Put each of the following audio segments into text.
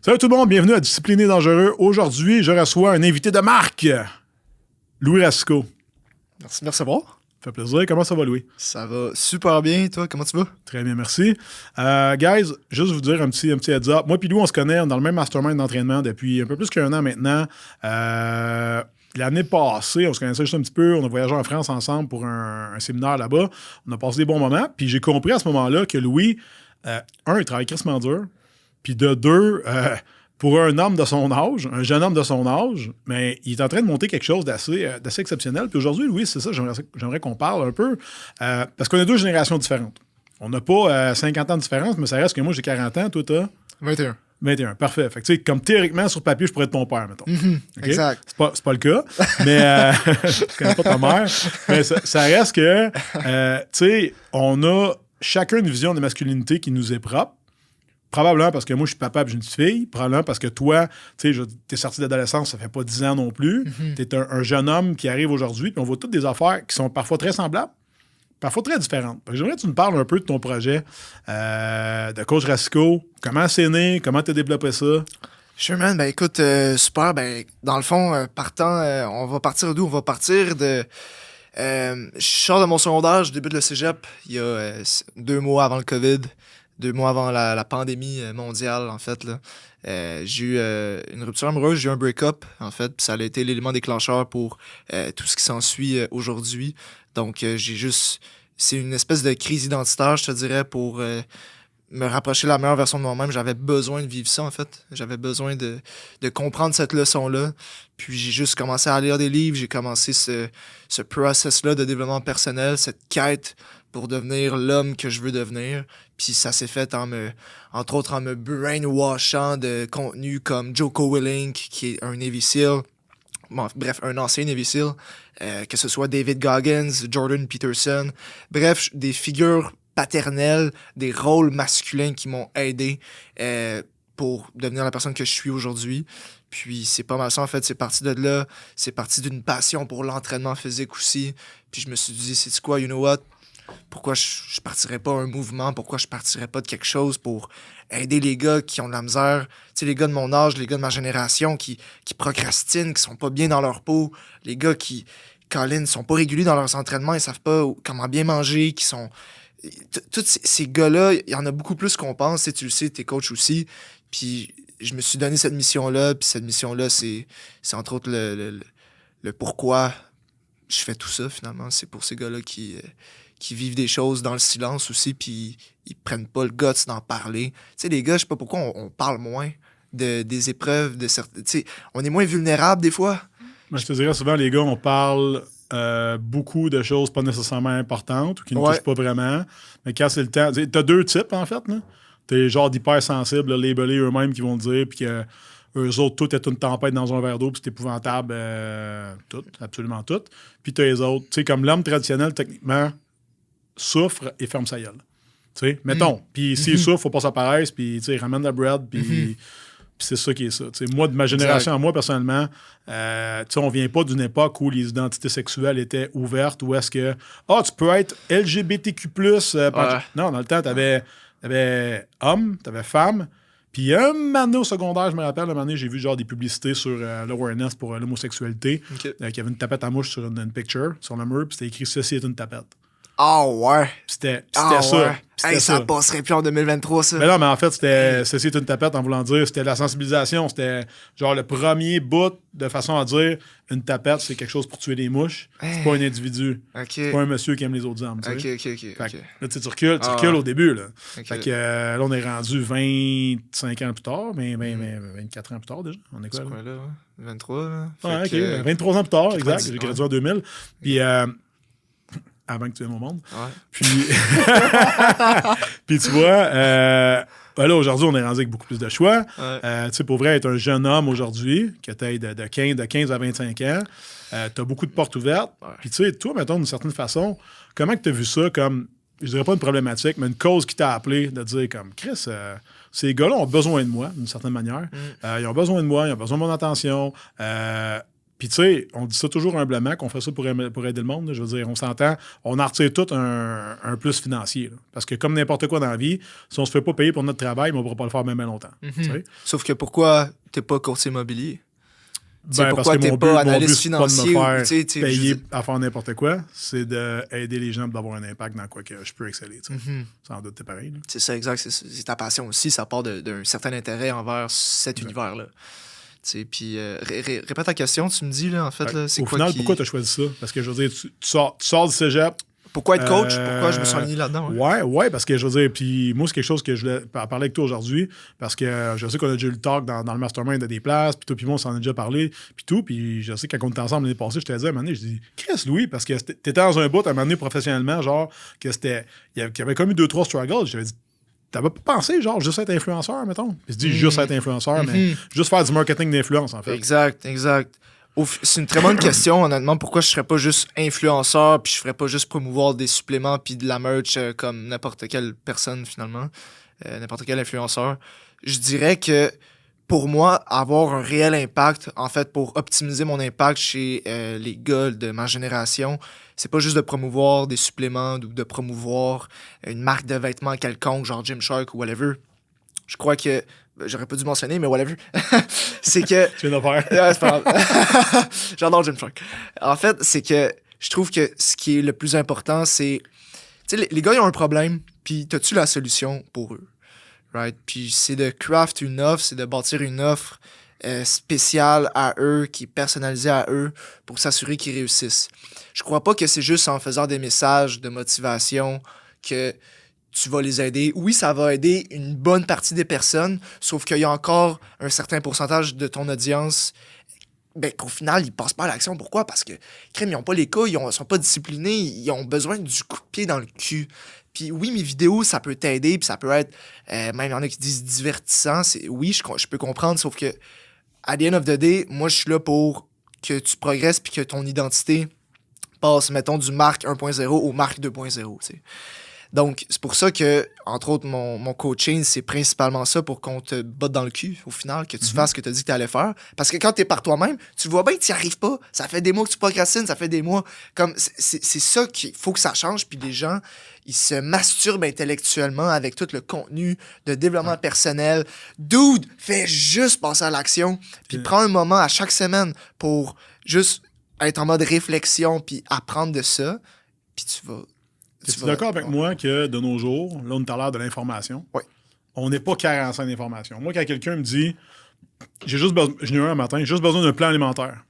Salut tout le monde, bienvenue à Discipliné Dangereux. Aujourd'hui, je reçois un invité de marque, Louis Racicot. Merci de me recevoir. Ça fait plaisir. Comment ça va, Louis? Ça va super bien. Toi, comment tu vas? Très bien, merci. Guys, juste vous dire un petit heads up. Moi et Louis, on se connaît, on est dans le même mastermind d'entraînement depuis un peu plus qu'un an maintenant. L'année passée, on se connaissait juste un petit peu. On a voyagé en France ensemble pour un séminaire là-bas. On a passé des bons moments. Puis j'ai compris à ce moment-là que Louis, il travaille crissement dur. Puis de deux, pour un homme de son âge, un jeune homme de son âge, mais il est en train de monter quelque chose d'assez exceptionnel. Puis aujourd'hui, Louis, c'est ça, j'aimerais qu'on parle un peu. Parce qu'on a deux générations différentes. On n'a pas 50 ans de différence, mais ça reste que moi, j'ai 40 ans. Toi, t'as 21. 21, parfait. Fait que, tu sais, comme théoriquement, sur papier, je pourrais être ton père, mettons. Okay? Exact. C'est pas le cas, mais je connais pas ta mère. Mais ça reste que, tu sais, on a chacun une vision de masculinité qui nous est propre. Probablement parce que moi, je suis papa et j'ai une fille. Probablement parce que toi, tu sais, t'es sorti d'adolescence, ça fait pas 10 ans non plus. T'es un jeune homme qui arrive aujourd'hui, puis on voit toutes des affaires qui sont parfois très semblables, parfois très différentes. J'aimerais que tu nous parles un peu de ton projet de coach Racicot. Comment c'est né? Comment t'as développé ça? Sure, man. Ben, écoute, super. Ben, dans le fond, partant, on va partir d'où? On va partir de... je sors de mon secondaire, je débute le cégep il y a 2 mois avant le COVID. 2 mois avant la pandémie mondiale, en fait, là. J'ai eu une rupture amoureuse, j'ai eu un break-up, en fait, puis ça a été l'élément déclencheur pour tout ce qui s'ensuit aujourd'hui. Donc, j'ai juste... C'est une espèce de crise identitaire, je te dirais, pour me rapprocher de la meilleure version de moi-même. J'avais besoin de vivre ça, en fait. J'avais besoin de comprendre cette leçon-là. Puis j'ai juste commencé à lire des livres, j'ai commencé ce process-là de développement personnel, cette quête pour devenir l'homme que je veux devenir. Puis ça s'est fait entre autres en me brainwashant de contenu comme Jocko Willink, qui est un Navy SEAL, bon, bref, un ancien Navy SEAL, que ce soit David Goggins, Jordan Peterson, bref, des figures paternelles, des rôles masculins qui m'ont aidé pour devenir la personne que je suis aujourd'hui. Puis c'est pas mal ça, en fait, c'est parti de là, c'est parti d'une passion pour l'entraînement physique aussi. Puis je me suis dit, c'est quoi, you know what? Pourquoi je partirais pas un mouvement? Pourquoi je partirais pas de quelque chose pour aider les gars qui ont de la misère? Tu sais, les gars de mon âge, les gars de ma génération qui procrastinent, qui sont pas bien dans leur peau, les gars qui, Colin, sont pas réguliers dans leurs entraînements, ils savent pas comment bien manger, qui sont... Tous ces gars-là, il y en a beaucoup plus qu'on pense. Tu le sais, t'es coach aussi. Puis je me suis donné cette mission-là, puis cette mission-là, c'est entre autres le pourquoi je fais tout ça, finalement. C'est pour ces gars-là qui vivent des choses dans le silence aussi, puis ils prennent pas le guts d'en parler. Tu sais, les gars, je sais pas pourquoi on parle moins des épreuves, de certaines... Tu sais, on est moins vulnérable des fois. Moi, je te dirais souvent, les gars, on parle beaucoup de choses pas nécessairement importantes ou qui ne touchent pas vraiment. Mais quand c'est le temps... T'as 2 types, en fait, là. T'es genre d'hypersensibles, labelés eux-mêmes, qui vont te dire, puis que eux autres, tout est une tempête dans un verre d'eau, puis c'est épouvantable, tout, absolument tout. Puis t'as les autres. Tu sais, comme l'homme traditionnel, techniquement, souffre et ferme sa gueule. Tu sais, mettons. Puis s'il souffre, faut pas s'apparaître, puis tu sais, ramène la bread, puis c'est ça qui est ça. Tu sais, moi, de ma génération à moi, personnellement, tu sais, on vient pas d'une époque où les identités sexuelles étaient ouvertes, où est-ce que, tu peux être LGBTQ+. Non, dans le temps, t'avais homme, t'avais femme. Puis un moment donné au secondaire, je me rappelle, un moment donné, j'ai vu genre des publicités sur l'awareness pour l'homosexualité. Okay. Il y avait une tapette à mouche sur une picture, sur le mur, puis c'était écrit « Ceci est une tapette ». Ah ouais! C'était ça. Ouais. Hey, ça passerait plus en 2023, ça. Mais non, mais en fait, c'était ceci est une tapette en voulant dire, c'était la sensibilisation. C'était genre le premier bout de façon à dire une tapette, c'est quelque chose pour tuer des mouches. C'est pas un individu. C'est pas un monsieur qui aime les autres hommes. OK. Là, tu recules au début. Là. Okay. Fait que là, on est rendu 25 ans plus tard, 24 ans plus tard déjà. On est quoi, là? 23, là? Ouais, OK. 23 ans plus tard, exact. J'ai gradué en 2000. Puis... avant que tu viennes au monde. Ouais. Puis tu vois, là, aujourd'hui, on est rendu avec beaucoup plus de choix. Ouais. Tu sais, pour vrai, être un jeune homme aujourd'hui, que tu de 15 à 25 ans, tu as beaucoup de portes ouvertes. Ouais. Puis tu sais, toi, mettons, d'une certaine façon, comment tu as vu ça comme, je dirais pas une problématique, mais une cause qui t'a appelé de dire comme, Chris, ces gars-là ont besoin de moi, d'une certaine manière. Ils ont besoin de moi, ils ont besoin de mon attention. Puis, tu sais, on dit ça toujours humblement, qu'on fait ça pour aider le monde. Là. Je veux dire, on s'entend, on en retire tout un plus financier. Là. Parce que comme n'importe quoi dans la vie, si on se fait pas payer pour notre travail, mais on ne pourra pas le faire même longtemps. Sauf que pourquoi t'es pas courtier immobilier? Pourquoi t'es pas analyste financier? Mon but, c'est pas de me faire payer à faire n'importe quoi, c'est d'aider les gens d'avoir un impact dans quoi que je peux exceller. Sans doute, c'est pareil. Là. C'est ça, exact. C'est ta passion aussi. Ça part d'un certain intérêt envers cet univers-là. Puis répète ta question, tu me dis, là, en fait, là, c'est au quoi final, pourquoi tu as choisi ça? Parce que, je veux dire, tu sors du cégep. Pourquoi être coach? Pourquoi je me suis aligné là-dedans? Ouais, parce que, je veux dire, puis moi, c'est quelque chose que je voulais parler avec toi aujourd'hui, parce que je sais qu'on a déjà eu le talk dans le mastermind de des places, puis toi, puis moi, on s'en a déjà parlé, puis tout, puis je sais que quand on était ensemble l'année passée, je te disais à un moment donné, je dis, Chris, Louis, parce que t'étais dans un bout à un moment donné professionnellement, genre, que c'était, qu'il y avait comme eu 2-3 struggles, j'avais dit, t'avais pas pensé, genre, juste être influenceur, mettons? Puis je dis juste être influenceur, mais juste faire du marketing d'influence, en fait. Exact. C'est une très bonne question, honnêtement. Pourquoi je serais pas juste influenceur, puis je ferais pas juste promouvoir des suppléments, puis de la merch comme n'importe quelle personne, finalement, n'importe quel influenceur? Je dirais que pour moi, avoir un réel impact, en fait, pour optimiser mon impact chez les gars de ma génération, c'est pas juste de promouvoir des suppléments ou de promouvoir une marque de vêtements quelconque, genre Gymshark ou whatever. Je crois que j'aurais pas dû mentionner, mais whatever. C'est que... Tu viens de faire. Ouais, c'est pas grave. J'adore Gymshark. En fait, c'est que je trouve que ce qui est le plus important, c'est... Tu sais, les gars, ils ont un problème, puis t'as-tu la solution pour eux? Right? Puis c'est de craft une offre, c'est de bâtir une offre spéciale à eux, qui est personnalisée à eux, pour s'assurer qu'ils réussissent. Je crois pas que c'est juste en faisant des messages de motivation que tu vas les aider. Oui, ça va aider une bonne partie des personnes, sauf qu'il y a encore un certain pourcentage de ton audience qu'au final, ils passent pas à l'action. Pourquoi? Parce que, crème, ils ont pas les couilles, ils sont pas disciplinés, ils ont besoin du coup de pied dans le cul. Puis oui, mes vidéos, ça peut t'aider, puis ça peut être, même il y en a qui disent divertissant. Oui, je peux comprendre, sauf que, at the end of the day, moi, je suis là pour que tu progresses, puis que ton identité passe, mettons, du Marc 1.0 au Marc 2.0, tu sais. Donc, c'est pour ça que, entre autres, mon coaching, c'est principalement ça pour qu'on te botte dans le cul, au final, que tu fasses ce que tu as dit que tu allais faire. Parce que quand tu es par toi-même, tu vois bien que tu n'y arrives pas. Ça fait des mois que tu procrastines, ça fait des mois. Comme c'est ça qu'il faut que ça change. Puis les gens, ils se masturbent intellectuellement avec tout le contenu de développement personnel. Dude, fais juste passer à l'action. Puis prends un moment à chaque semaine pour juste être en mode réflexion puis apprendre de ça. Puis tu vas... Es-tu d'accord avec moi que de nos jours, là, on est à l'heure de l'information, on n'est pas carencé d'information. Moi, quand quelqu'un me dit, j'ai eu un matin, j'ai juste besoin d'un plan alimentaire.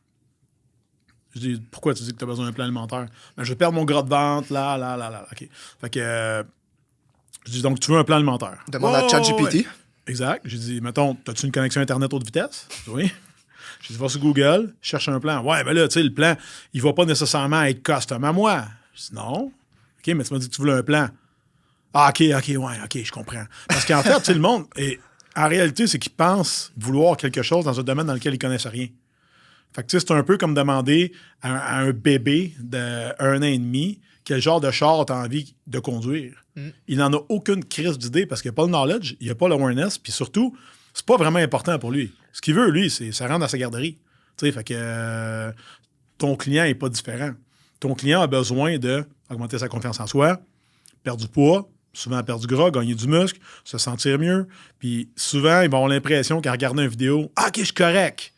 Je dis, pourquoi tu dis que tu as besoin d'un plan alimentaire? Ben, je vais perdre mon gras de ventre, là. OK. Fait que, je dis, donc, tu veux un plan alimentaire? Demande à ChatGPT. Ouais. Exact. J'ai dit, mettons, as-tu une connexion Internet haute vitesse? Oui. J'ai dit, va sur Google, cherche un plan. Ouais, ben là, tu sais, le plan, il va pas nécessairement être custom à moi. Je dis, non. OK, mais tu m'as dit que tu voulais un plan. Ah, OK, je comprends. Parce qu'en fait, tu sais, le monde, en réalité, c'est qu'ils pensent vouloir quelque chose dans un domaine dans lequel ils connaissent rien. Fait que, tu sais, c'est un peu comme demander à un bébé de 1 an et demi quel genre de char tu as envie de conduire. Il n'en a aucune crise d'idée parce qu'il n'y a pas le knowledge, il n'y a pas l'awareness, puis surtout, c'est pas vraiment important pour lui. Ce qu'il veut, lui, c'est se rendre à sa garderie. Tu sais, fait que ton client n'est pas différent. Ton client a besoin d'augmenter sa confiance en soi, perdre du poids, souvent perdre du gras, gagner du muscle, se sentir mieux. Puis souvent, ils vont avoir l'impression qu'en regardant une vidéo, « Ah, OK, je suis correct. »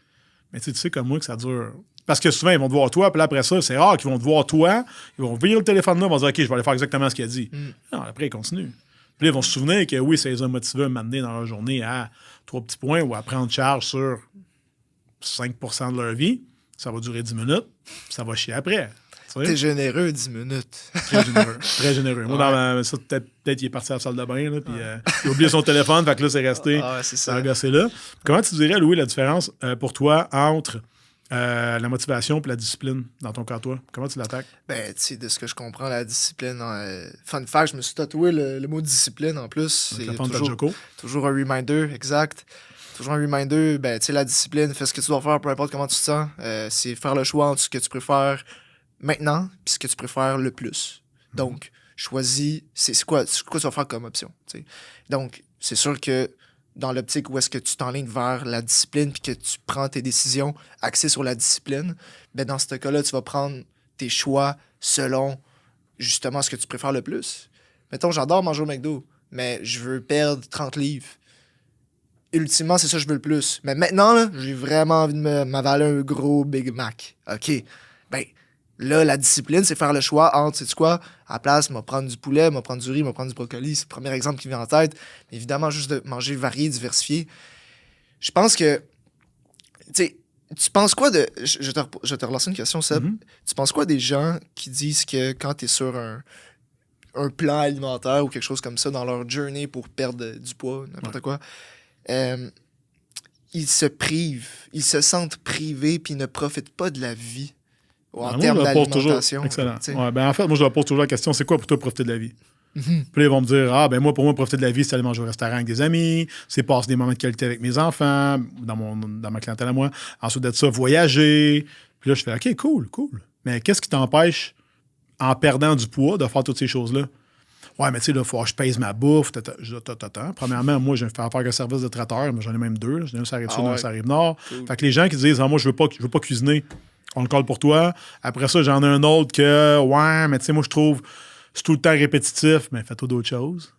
Mais tu sais comme moi que ça dure. Parce que souvent, ils vont te voir toi, puis là, après ça, c'est rare qu'ils vont te voir toi, ils vont virer le téléphone là, ils vont dire « OK, je vais aller faire exactement ce qu'il a dit. Non, après, ils continuent. Puis là, ils vont se souvenir que oui, ça les a motivés à m'amener dans leur journée à 3 petits points ou à prendre charge sur 5% de leur vie. Ça va durer 10 minutes, ça va chier après. T'es généreux, 10 minutes. Très généreux. Très généreux. Moi, peut-être il est parti à la salle de bain, là, puis il a oublié son téléphone, fait que là, c'est resté gossé là. Comment tu dirais, Louis, la différence pour toi entre la motivation et la discipline dans ton cas, toi? Comment tu l'attaques? Ben, tu sais, de ce que je comprends, la discipline... fun fact, je me suis tatoué le mot discipline, en plus. C'est toujours un reminder, exact. Toujours un reminder, ben, tu sais, la discipline, fais ce que tu dois faire, peu importe comment tu te sens. C'est faire le choix entre ce que tu préfères maintenant puis ce que tu préfères le plus. Donc, choisis... C'est quoi tu vas faire comme option, tu sais. Donc, c'est sûr que dans l'optique où est-ce que tu t'enlignes vers la discipline puis que tu prends tes décisions axées sur la discipline, ben dans ce cas-là, tu vas prendre tes choix selon justement ce que tu préfères le plus. Mettons, j'adore manger au McDo, mais je veux perdre 30 livres. Ultimement, c'est ça que je veux le plus. Mais maintenant, là, j'ai vraiment envie de m'avaler un gros Big Mac. OK. Ben, là, la discipline, c'est faire le choix entre, sais-tu quoi, à la place, je vais prendre du poulet, je vais prendre du riz, je vais prendre du brocoli. C'est le premier exemple qui me vient en tête. Mais évidemment, juste de manger varié, diversifié. Je pense que, tu sais, tu penses quoi de... Je vais te relancer une question, Seb. Mm-hmm. Tu penses quoi des gens qui disent que quand tu es sur un plan alimentaire ou quelque chose comme ça dans leur journey pour perdre du poids, n'importe quoi, ils se privent, ils se sentent privés puis ils ne profitent pas de la vie en termes d'alimentation. Excellent. Ouais, ben en fait, moi, je leur pose toujours la question, c'est quoi pour toi profiter de la vie? Puis là, ils vont me dire, pour moi, profiter de la vie, c'est aller manger au restaurant avec des amis, c'est passer des moments de qualité avec mes enfants, dans ma clientèle à moi. Ensuite de ça, voyager. Puis là, je fais, OK, cool. Mais qu'est-ce qui t'empêche, en perdant du poids, de faire toutes ces choses-là? Ouais, mais tu sais, là, il faut que je pèse ma bouffe. Premièrement, moi, je fais affaire avec un service de traiteur, mais j'en ai même deux. J'en ai un sur la Rive-Sud, un sur la Rive-Nord. Cool. Fait que les gens qui disent, moi, je veux pas cuisiner, on le colle pour toi. Après ça, j'en ai un autre que, ouais, mais tu sais, moi, je trouve c'est tout le temps répétitif, mais fais-toi d'autres choses.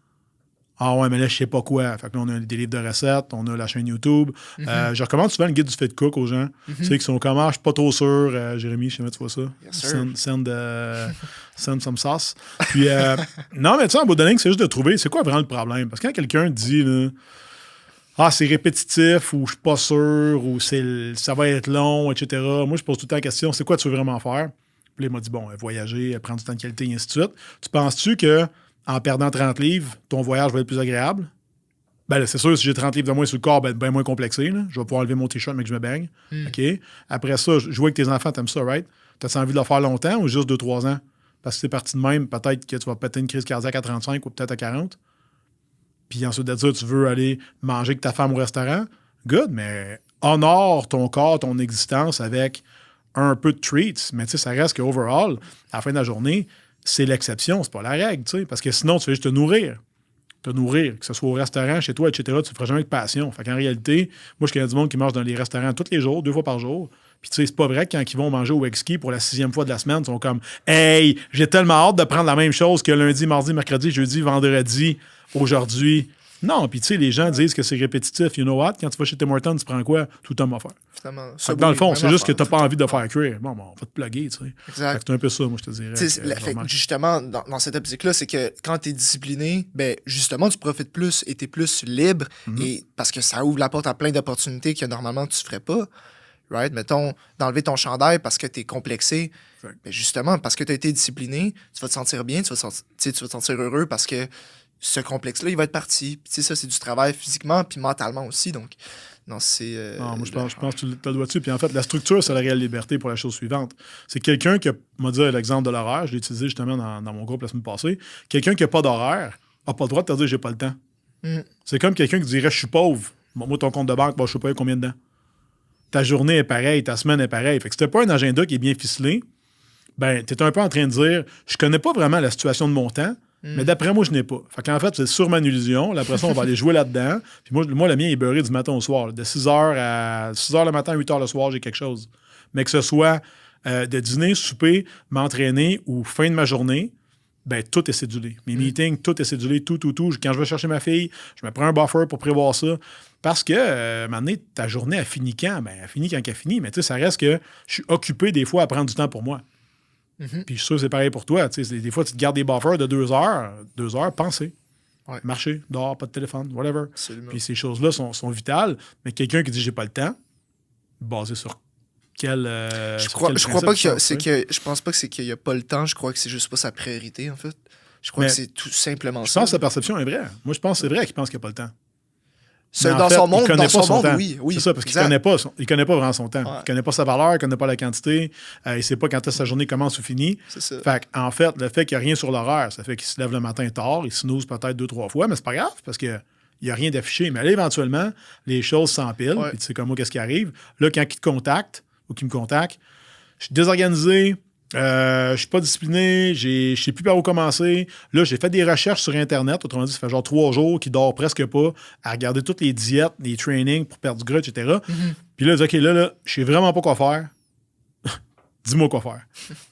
Ah ouais, mais là, je sais pas quoi. Fait que là, on a des livres de recettes, on a la chaîne YouTube. Je recommande souvent le guide du Fit Cook aux gens. Tu sais, qui sont comment, je suis pas trop sûr. Jérémy, je sais pas si tu vois ça. Yes, send some sauce. Puis, non, mais tu sais, en bout de ligne, c'est juste de trouver c'est quoi vraiment le problème. Parce que quand quelqu'un dit, là, c'est répétitif, ou je suis pas sûr, ou ça va être long, etc. Moi, je pose tout le temps la question, c'est quoi tu veux vraiment faire? Puis là, il m'a dit, voyager, prendre du temps de qualité, et ainsi de suite. Tu penses-tu que en perdant 30 livres, ton voyage va être plus agréable? Ben là, c'est sûr, si j'ai 30 livres de moins sur le corps, ben bien moins complexé. Là. Je vais pouvoir enlever mon t-shirt, mais que je me baigne. OK? Après ça, jouer avec tes enfants, t'aimes ça, right? T'as envie de le faire longtemps ou juste 2-3 ans? Parce que c'est parti de même, peut-être que tu vas péter une crise cardiaque à 35 ou peut-être à 40. Puis ensuite de ça, tu veux aller manger avec ta femme au restaurant. Good, mais honore ton corps, ton existence avec un peu de treats. Mais tu sais, ça reste qu'overall, à la fin de la journée, c'est l'exception, c'est pas la règle, tu sais. Parce que sinon, tu fais juste te nourrir. Que ce soit au restaurant, chez toi, etc., tu ne feras jamais avec passion. Fait qu'en réalité, moi, je connais du monde qui mange dans les restaurants tous les jours, 2 fois par jour. Puis tu sais, c'est pas vrai que quand ils vont manger au Wexki pour la 6e fois de la semaine, ils sont comme « Hey, j'ai tellement hâte de prendre la même chose que lundi, mardi, mercredi, jeudi, vendredi, aujourd'hui. » Non, puis tu sais, les gens disent que c'est répétitif. You know what? Quand tu vas chez Tim Hortons, tu prends quoi? Tout homme à faire. Finalement, dans le fond, c'est juste que tu n'as pas envie de faire cuire. Bon, on va te plugger, tu sais. Exact. C'est un peu ça, moi, je te dirais. Justement, dans cette optique-là, c'est que quand tu es discipliné, ben justement, tu profites plus et tu es plus libre. Et parce que ça ouvre la porte à plein d'opportunités que normalement, tu ne ferais pas. Right? Mettons, d'enlever ton chandail parce que tu es complexé. Ben justement, parce que tu as été discipliné, tu vas te sentir bien, tu vas te sentir heureux parce que ce complexe-là, il va être parti. Puis, ça, c'est du travail physiquement puis mentalement aussi. Donc, non, c'est... moi, je pense que tu as le doigt dessus. Puis, en fait, la structure, c'est la réelle liberté pour la chose suivante. C'est quelqu'un qui m'a dit l'exemple de l'horaire. Je l'ai utilisé justement dans mon groupe la semaine passée. Quelqu'un qui n'a pas d'horaire n'a pas le droit de te dire « j'ai pas le temps ». C'est comme quelqu'un qui dirait « je suis pauvre ». Moi, ton compte de banque, je sais pas combien dedans. Ta journée est pareille, ta semaine est pareille. Fait que si t'as pas un agenda qui est bien ficelé, ben, t'es un peu en train de dire « je connais pas vraiment la situation de mon temps ». Mais d'après moi, je n'ai pas. Fait qu'en fait, c'est sûrement une illusion. Là, après ça, on va aller jouer là-dedans. Puis moi, le mien est beurré du matin au soir. Là. De 6h à 6h le matin à 8h le soir, j'ai quelque chose. Mais que ce soit de dîner, souper, m'entraîner ou fin de ma journée, ben tout est cédulé. Mes meetings, tout est cédulé, tout. Quand je vais chercher ma fille, je me prends un buffer pour prévoir ça. Parce que, à un moment donné, ta journée, elle finit quand? Ben, elle finit quand elle finit. Mais tu sais, ça reste que je suis occupé des fois à prendre du temps pour moi. Puis je suis sûr que c'est pareil pour toi. Des fois, tu te gardes des buffers de 2 heures. 2 heures, penser. Ouais. Marcher, dehors, pas de téléphone, whatever. Absolument. Puis ces choses-là sont vitales. Mais quelqu'un qui dit j'ai pas le temps, basé sur quel. Je pense pas que c'est qu'il y a pas le temps. Je crois que c'est juste pas sa priorité, en fait. Je crois que c'est tout simplement ça. Je pense que sa perception est vraie. Moi, je pense que c'est vrai qu'il pense qu'il n'y a pas le temps. Dans son monde, oui. C'est ça, parce qu'il ne connaît pas vraiment son temps. Ouais. Il ne connaît pas sa valeur, il ne connaît pas la quantité. Il ne sait pas quand sa journée commence ou finit. C'est ça. Fait en fait, le fait qu'il n'y a rien sur l'horaire, ça fait qu'il se lève le matin tard, il snooze peut-être 2-3 fois, mais c'est pas grave, parce qu'il n'y a rien d'affiché. Mais là, éventuellement, les choses s'empilent. Puis tu sais comme moi, qu'est-ce qui arrive. Là, quand il te contacte ou qu'il me contacte, je suis désorganisé, Je suis pas discipliné, je sais plus par où commencer. Là, j'ai fait des recherches sur Internet, autrement dit, ça fait genre 3 jours qu'il dort presque pas, à regarder toutes les diètes, les trainings pour perdre du gras, etc. Puis là, il dit, OK, là, je sais vraiment pas quoi faire. Dis-moi quoi faire.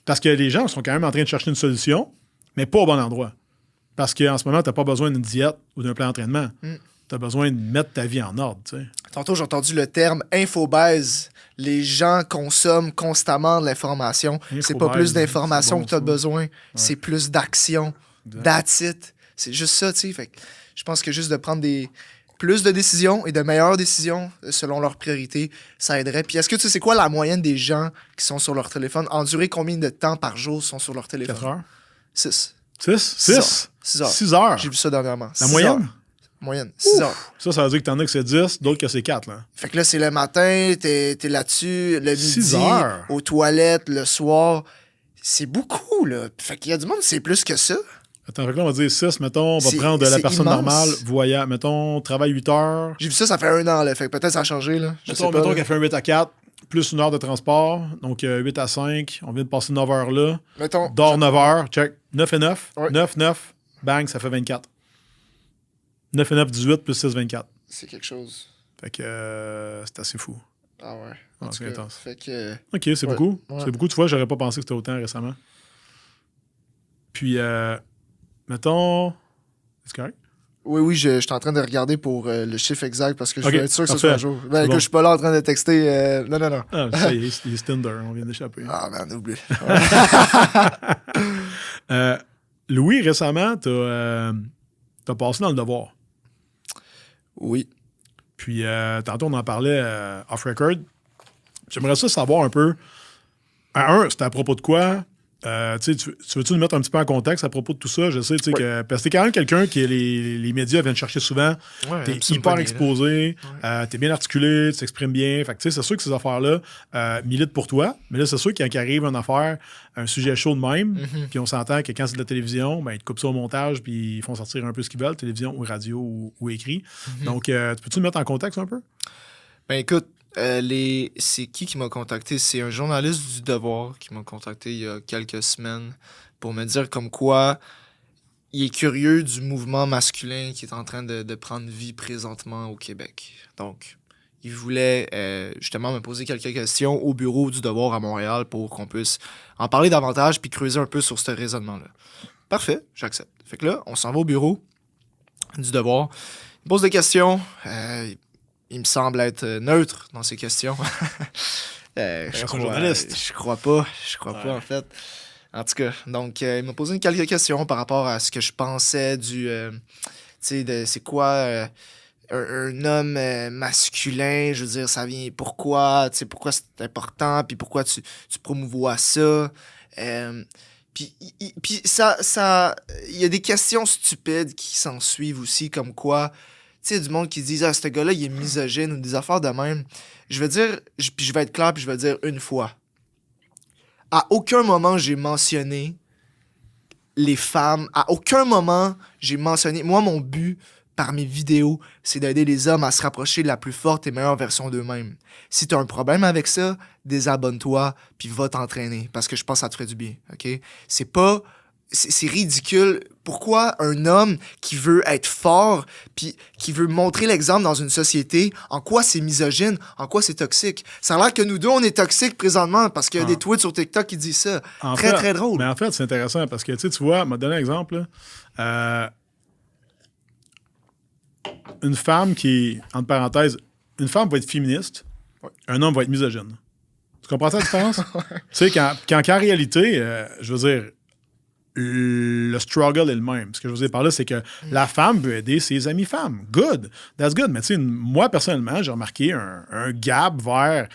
Parce que les gens sont quand même en train de chercher une solution, mais pas au bon endroit. Parce qu'en ce moment, t'as pas besoin d'une diète ou d'un plan d'entraînement. T'as besoin de mettre ta vie en ordre, tu sais. Tantôt, j'ai entendu le terme infobèse. Les gens consomment constamment de l'information. C'est pas plus d'informations que tu as besoin, c'est plus d'action. That's it. C'est juste ça, tu sais. Fait que je pense que juste de prendre plus de décisions et de meilleures décisions selon leurs priorités, ça aiderait. Puis est-ce que tu sais c'est quoi la moyenne des gens qui sont sur leur téléphone? En durée, combien de temps par jour sont sur leur téléphone? 4 heures? 6. 6 heures. 6 heures. J'ai vu ça dernièrement. La moyenne? Heures. Moyenne, 6 heures. Ça veut dire que t'en as que c'est 10, d'autres que c'est 4, là. Fait que là, c'est le matin, t'es là-dessus, le 6 midi, heures. aux toilettes, le soir. C'est beaucoup, là. Fait qu'il y a du monde, c'est plus que ça. Attends, fait que là, on va dire 6, mettons, on va prendre la personne immense. normale, voyage, mettons, travaille 8 heures. J'ai vu ça fait 1 an, là. Fait que peut-être ça a changé, là. Mettons qu'elle fait un 8 à 4, plus une heure de transport, donc 8 à 5, on vient de passer 9 heures là. Mettons. Dors 9 heures, check. 9 et 9, Ouais. 9, bang, ça fait 24. 9 et 9, 18, plus 6, 24. C'est quelque chose. Fait que c'est assez fou. Ah ouais. Ah, c'est intense. Fait que... OK, c'est Ouais. beaucoup. Ouais. C'est beaucoup. Tu vois, j'aurais pas pensé que c'était autant récemment. Puis, mettons... C'est correct? Oui, je suis en train de regarder pour le chiffre exact parce que je Ok, veux être sûr que ce parfait. soit à jour. Ben, C'est écoute, bon. je suis pas là en train de texter. Non. Ah, ça y est, il est Tinder, on vient d'échapper. Ah, man, oublie. Louis, récemment, t'as passé dans le devoir. Oui. Puis, tantôt, on en parlait off-record. J'aimerais ça savoir un peu. C'était à propos de quoi? Tu veux-tu nous mettre un petit peu en contexte à propos de tout ça? Je sais, tu sais, que. Parce que t'es quand même quelqu'un que les médias viennent chercher souvent. Ouais, T'es absolument hyper pas exposé, t'es bien articulé, tu t'exprimes bien. Fait que, tu sais, c'est sûr que ces affaires-là militent pour toi. Mais là, c'est sûr qu'il arrive une affaire, un sujet chaud de même, puis on s'entend que quand c'est de la télévision, ben, ils te coupent ça au montage, puis ils font sortir un peu ce qu'ils veulent, télévision ou radio ou écrit. Donc, peux-tu nous mettre en contexte un peu? Ben écoute, c'est qui m'a contacté? C'est un journaliste du Devoir qui m'a contacté il y a quelques semaines pour me dire comme quoi il est curieux du mouvement masculin qui est en train de prendre vie présentement au Québec. Donc, il voulait justement me poser quelques questions au bureau du Devoir à Montréal pour qu'on puisse en parler davantage puis creuser un peu sur ce raisonnement-là. Parfait, j'accepte. Fait que là, on s'en va au bureau du Devoir. Il me pose des questions. Il me semble être neutre dans ses questions. Je crois pas, en fait. En tout cas, donc, il m'a posé quelques questions par rapport à ce que je pensais c'est quoi un homme masculin, je veux dire, ça vient, pourquoi c'est important, puis pourquoi tu promouvois ça. Puis ça, il y a des questions stupides qui s'en suivent aussi, comme quoi... Tu sais, du monde qui dit « Ah, ce gars-là, il est misogyne » ou des affaires de même. Je vais dire, puis je vais être clair, puis je vais dire une fois. À aucun moment, j'ai mentionné les femmes. À aucun moment, j'ai mentionné... Moi, mon but, par mes vidéos, c'est d'aider les hommes à se rapprocher de la plus forte et meilleure version d'eux-mêmes. Si t'as un problème avec ça, désabonne-toi, puis va t'entraîner, parce que je pense que ça te ferait du bien, OK? C'est ridicule. Pourquoi un homme qui veut être fort puis qui veut montrer l'exemple dans une société, en quoi c'est misogyne, en quoi c'est toxique? Ça a l'air que nous deux, on est toxiques présentement parce qu'il y a des tweets sur TikTok qui disent ça. Très drôle. Mais en fait, c'est intéressant parce que, tu vois, je vais te donner un exemple. Une femme qui, entre parenthèses, une femme va être féministe, un homme va être misogyne. Tu comprends ça, la différence? Tu sais, quand en réalité, je veux dire, le struggle est le même. Ce que je veux dire par là, c'est que la femme veut aider ses amies femmes. Good. That's good. Mais tu sais, moi, personnellement, j'ai remarqué un gap vers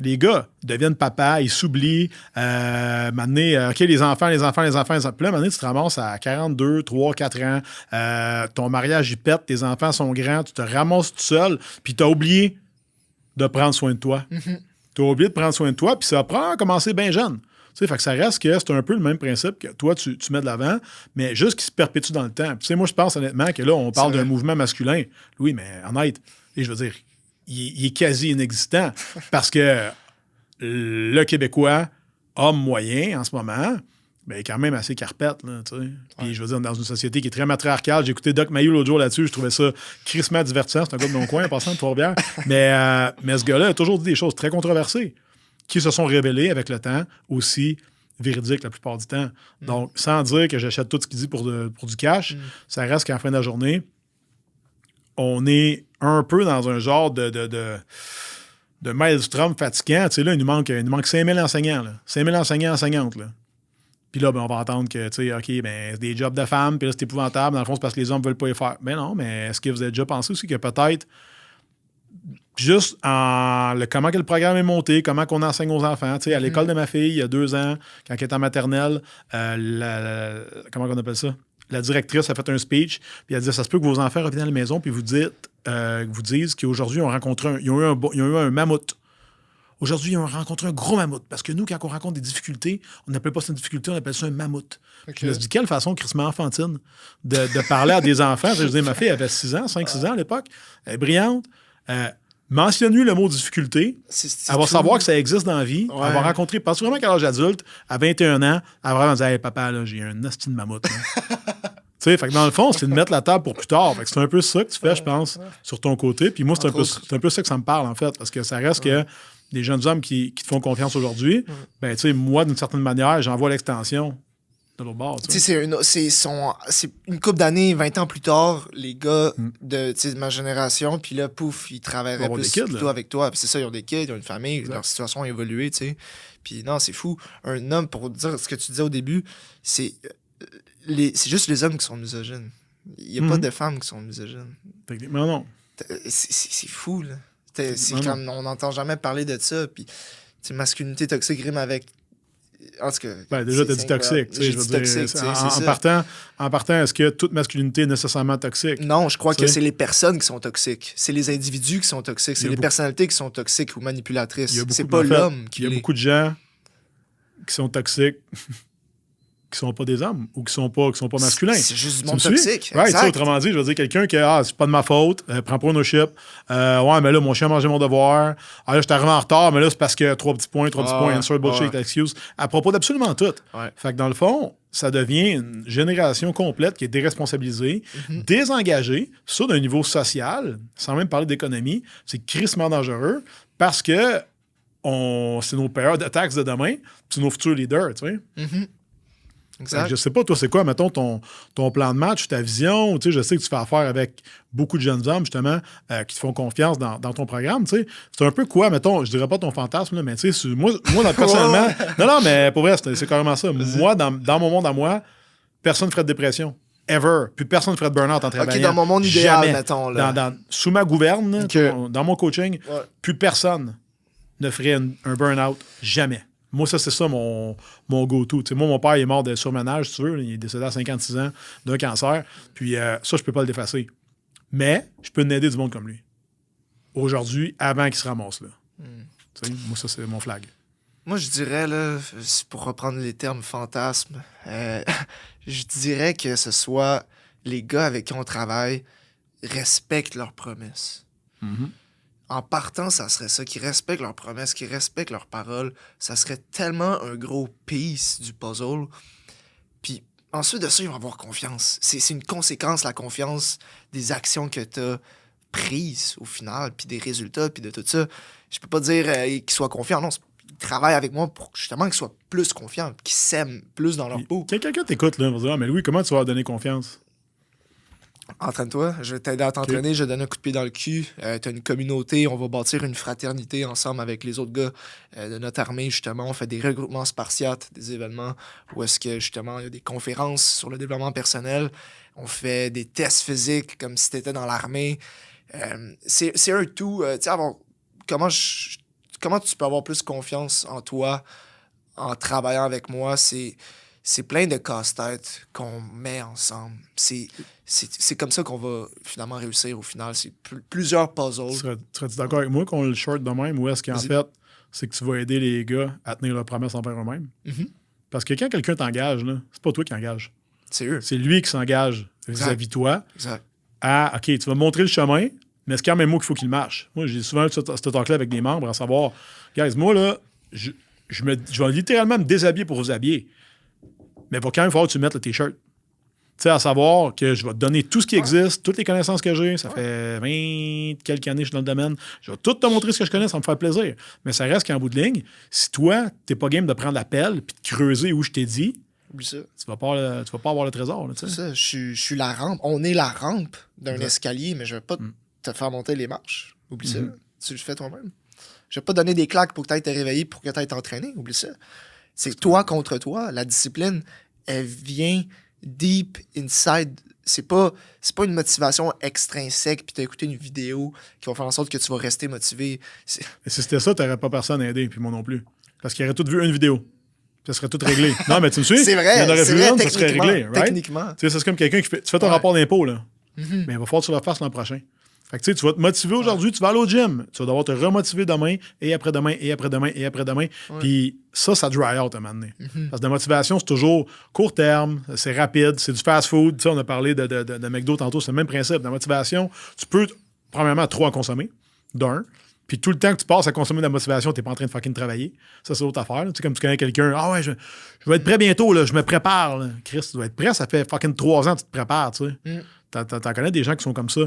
les gars. Ils deviennent papa, ils s'oublient. Maintenant, OK, les enfants. Puis là, maintenant, tu te ramasses à 42, 3, 4 ans. Ton mariage, il pète. Tes enfants sont grands. Tu te ramasses tout seul. Puis tu as oublié de prendre soin de toi. Tu as oublié de prendre soin de toi. Puis ça prend à commencer bien jeune. Tu sais, fait que ça reste que c'est un peu le même principe que toi, tu mets de l'avant, mais juste qu'il se perpétue dans le temps. Tu sais, moi, je pense honnêtement que là, on parle d'un mouvement masculin. Oui, mais honnête, et je veux dire, il est quasi inexistant parce que le Québécois homme moyen en ce moment, ben, quand même assez carpette, là, tu sais. Puis je veux dire, dans une société qui est très matriarcale, j'ai écouté Doc Mayou l'autre jour là-dessus, je trouvais ça crissement divertissant, c'est un gars de mon coin, en passant de Trois-Rivières. Mais ce gars-là a toujours dit des choses très controversées qui se sont révélées avec le temps aussi véridiques la plupart du temps. Donc, sans dire que j'achète tout ce qu'il dit pour du cash, ça reste qu'en fin de la journée, on est un peu dans un genre de maelstrom fatigant. Tu sais, là, il nous manque 5000 enseignants. Là. 5000 enseignants, enseignantes. Là. Puis là, ben, on va entendre que, tu sais, OK, ben, c'est des jobs de femmes, puis là, c'est épouvantable. Dans le fond, c'est parce que les hommes ne veulent pas les faire. Ben non, mais est-ce que vous avez déjà pensé aussi que peut-être, juste comment que le programme est monté, comment qu'on enseigne aux enfants. Tu sais, à l'école de ma fille, il y a 2 ans, quand elle était en maternelle, comment on appelle ça? La directrice a fait un speech, puis elle dit ça se peut que vos enfants reviennent à la maison, puis vous disent qu'aujourd'hui, ils ont eu un mammouth. Aujourd'hui, ils ont rencontré un gros mammouth. Parce que nous, quand on rencontre des difficultés, on n'appelle pas ça une difficulté, on appelle ça un mammouth. Okay. Je me dis, quelle façon crissement enfantine de parler à des enfants. Je dis, ma fille avait 5-6 ans à l'époque. Elle est brillante. Mentionne-lui le mot difficulté. Elle va savoir que ça existe dans la vie. Ouais. Elle va rencontrer, particulièrement qu'à l'âge adulte, à 21 ans, elle va vraiment dire, hey, papa, là, j'ai un asti de mammouth. Tu sais, fait que dans le fond, c'est de mettre la table pour plus tard. Fait que c'est un peu ça que tu fais, je pense, sur ton côté. Puis moi, c'est un peu ça que ça me parle, en fait. Parce que ça reste que des jeunes hommes qui te font confiance aujourd'hui, ben, tu sais, moi, d'une certaine manière, j'envoie l'extension de l'autre bord. Tu sais, c'est une couple d'années, 20 ans plus tard, les gars de ma génération, puis là, pouf, ils travailleraient plus plutôt avec toi. Puis c'est ça, ils ont des kids, ils ont une famille, leur situation a évolué, tu sais. Puis non, c'est fou. Un homme, pour dire ce que tu disais au début, c'est juste les hommes qui sont misogynes. Il n'y a pas de femmes qui sont misogynes. Techniquement, non. C'est fou, là. Comme, on n'entend jamais parler de ça. Puis, masculinité toxique rime avec. En tout cas. Ben, déjà, t'as dit toxique. En partant, est-ce que toute masculinité est nécessairement toxique? Non, je crois que c'est les personnes qui sont toxiques. C'est les individus qui sont toxiques. C'est les personnalités qui sont toxiques ou manipulatrices. C'est pas l'homme qui l'est. Il y a beaucoup de gens qui sont toxiques. Qui sont pas des hommes ou qui sont pas masculins. C'est juste du monde toxique. Ouais, autrement dit, je veux dire, quelqu'un qui c'est pas de ma faute, prends pas ownership. Ouais, mais là, mon chien a mangé mon devoir. Ah, là, je suis arrivé en retard, mais là, c'est parce que 3 petits points, insert bullshit, excuse. À propos d'absolument tout. Ouais. Fait que dans le fond, ça devient une génération complète qui est déresponsabilisée, désengagée, ça d'un niveau social, sans même parler d'économie. C'est crissement dangereux parce que c'est nos payeurs de taxes de demain, c'est nos futurs leaders, tu sais. Exact. Je sais pas, toi, c'est quoi, mettons, ton plan de match, ta vision? Tu sais, je sais que tu fais affaire avec beaucoup de jeunes hommes, justement, qui te font confiance dans ton programme. Tu sais. C'est un peu quoi, mettons, je dirais pas ton fantasme, là, mais tu sais, moi personnellement... non, mais pour vrai, c'est carrément ça. Moi, dans mon monde à moi, personne ne ferait de dépression. Ever. Puis personne ne ferait de burn-out en travaillant. OK, dans mon monde idéal, mettons. Là. Sous ma gouverne, dans mon coaching, plus personne ne ferait un burn-out. Jamais. Moi, ça, c'est ça mon go-to. T'sais, moi, mon père, il est mort de surmenage, si tu veux. Il est décédé à 56 ans d'un cancer. Puis ça, je peux pas le défacer. Mais je peux aider du monde comme lui. Aujourd'hui, avant qu'il se ramasse là. Moi, ça, c'est mon flag. Moi, je dirais, là, pour reprendre les termes fantasmes, je dirais que ce soit les gars avec qui on travaille respectent leurs promesses. En partant, ça serait ça, qu'ils respectent leurs promesses, qu'ils respectent leurs paroles. Ça serait tellement un gros piece du puzzle. Puis ensuite de ça, ils vont avoir confiance. C'est une conséquence, la confiance des actions que tu as prises au final, puis des résultats, puis de tout ça. Je peux pas dire qu'ils soient confiants. Non, ils travaillent avec moi pour justement qu'ils soient plus confiants, qu'ils s'aiment plus dans leur peau. Quand quelqu'un t'écoute, là, on va dire, mais Louis, comment tu vas leur donner confiance? Entraîne-toi, je vais t'aider à t'entraîner, je vais te donner un coup de pied dans le cul. T'as une communauté, on va bâtir une fraternité ensemble avec les autres gars de notre armée, justement. On fait des regroupements spartiates, des événements où est-ce que, justement, il y a des conférences sur le développement personnel. On fait des tests physiques comme si t'étais dans l'armée. C'est un tout. Tu sais, comment tu peux avoir plus confiance en toi en travaillant avec moi, c'est plein de casse-têtes qu'on met ensemble. C'est comme ça qu'on va finalement réussir au final. C'est plusieurs puzzles. Serais-tu d'accord avec moi qu'on le short de même ou est-ce qu'en fait, c'est que tu vas aider les gars à tenir leurs promesses envers eux-mêmes? Parce que quand quelqu'un t'engage, là, c'est pas toi qui engage. C'est eux. C'est lui qui s'engage vis-à-vis de toi. Exact. OK, tu vas me montrer le chemin, mais c'est quand même moi qu'il faut qu'il marche. Moi, j'ai souvent ce talk-là avec des membres à savoir, guys, moi, là, je vais littéralement me déshabiller pour vous habiller. Mais il va quand même falloir que tu mettes le T-shirt. Tu sais, à savoir que je vais te donner tout ce qui existe, toutes les connaissances que j'ai. Ça fait 20 quelques années que je suis dans le domaine. Je vais tout te montrer ce que je connais, ça va me faire plaisir. Mais ça reste qu'en bout de ligne, si toi, t'es pas game de prendre la pelle puis de creuser où je t'ai dit, Oublie ça. tu vas pas avoir le trésor. Là, c'est ça, je suis la rampe. On est la rampe d'un escalier, mais je vais pas te faire monter les marches. Oublie ça. Tu le fais toi-même. Je vais pas donner des claques pour que tu ailles te réveiller, pour que tu ailles t'entraîner. Oublie ça. C'est toi contre toi. La discipline, elle vient deep inside. C'est pas une motivation extrinsèque, puis t'as écouté une vidéo qui va faire en sorte que tu vas rester motivé. Et si c'était ça, t'aurais pas personne à aider, puis moi non plus. Parce qu'ils auraient tous vu une vidéo. Ça serait tout réglé. Non, mais tu me suis? C'est vrai. Il y en aurait c'est vu vrai, une, ça serait réglé. Right? Techniquement. Tu sais, c'est comme quelqu'un qui fait. Tu fais ton rapport d'impôt, là. Mais il va falloir que tu le fasses l'an prochain. Fait que tu vas te motiver aujourd'hui, tu vas aller au gym. Tu vas devoir te remotiver demain, et après-demain, et après-demain, et après-demain. Puis ça dry out à un moment donné. Parce que la motivation, c'est toujours court terme, c'est rapide, c'est du fast-food. Tu sais, on a parlé de McDo tantôt, c'est le même principe. La motivation, tu peux, premièrement, trop en consommer, d'un. Puis tout le temps que tu passes à consommer de la motivation, t'es pas en train de fucking travailler. Ça, c'est l'autre affaire. Tu sais, comme tu connais quelqu'un, ah ouais, je vais être prêt bientôt, là, je me prépare. Là. Chris, tu dois être prêt, ça fait fucking 3 ans que tu te prépares, tu sais. T'en connais des gens qui sont comme ça.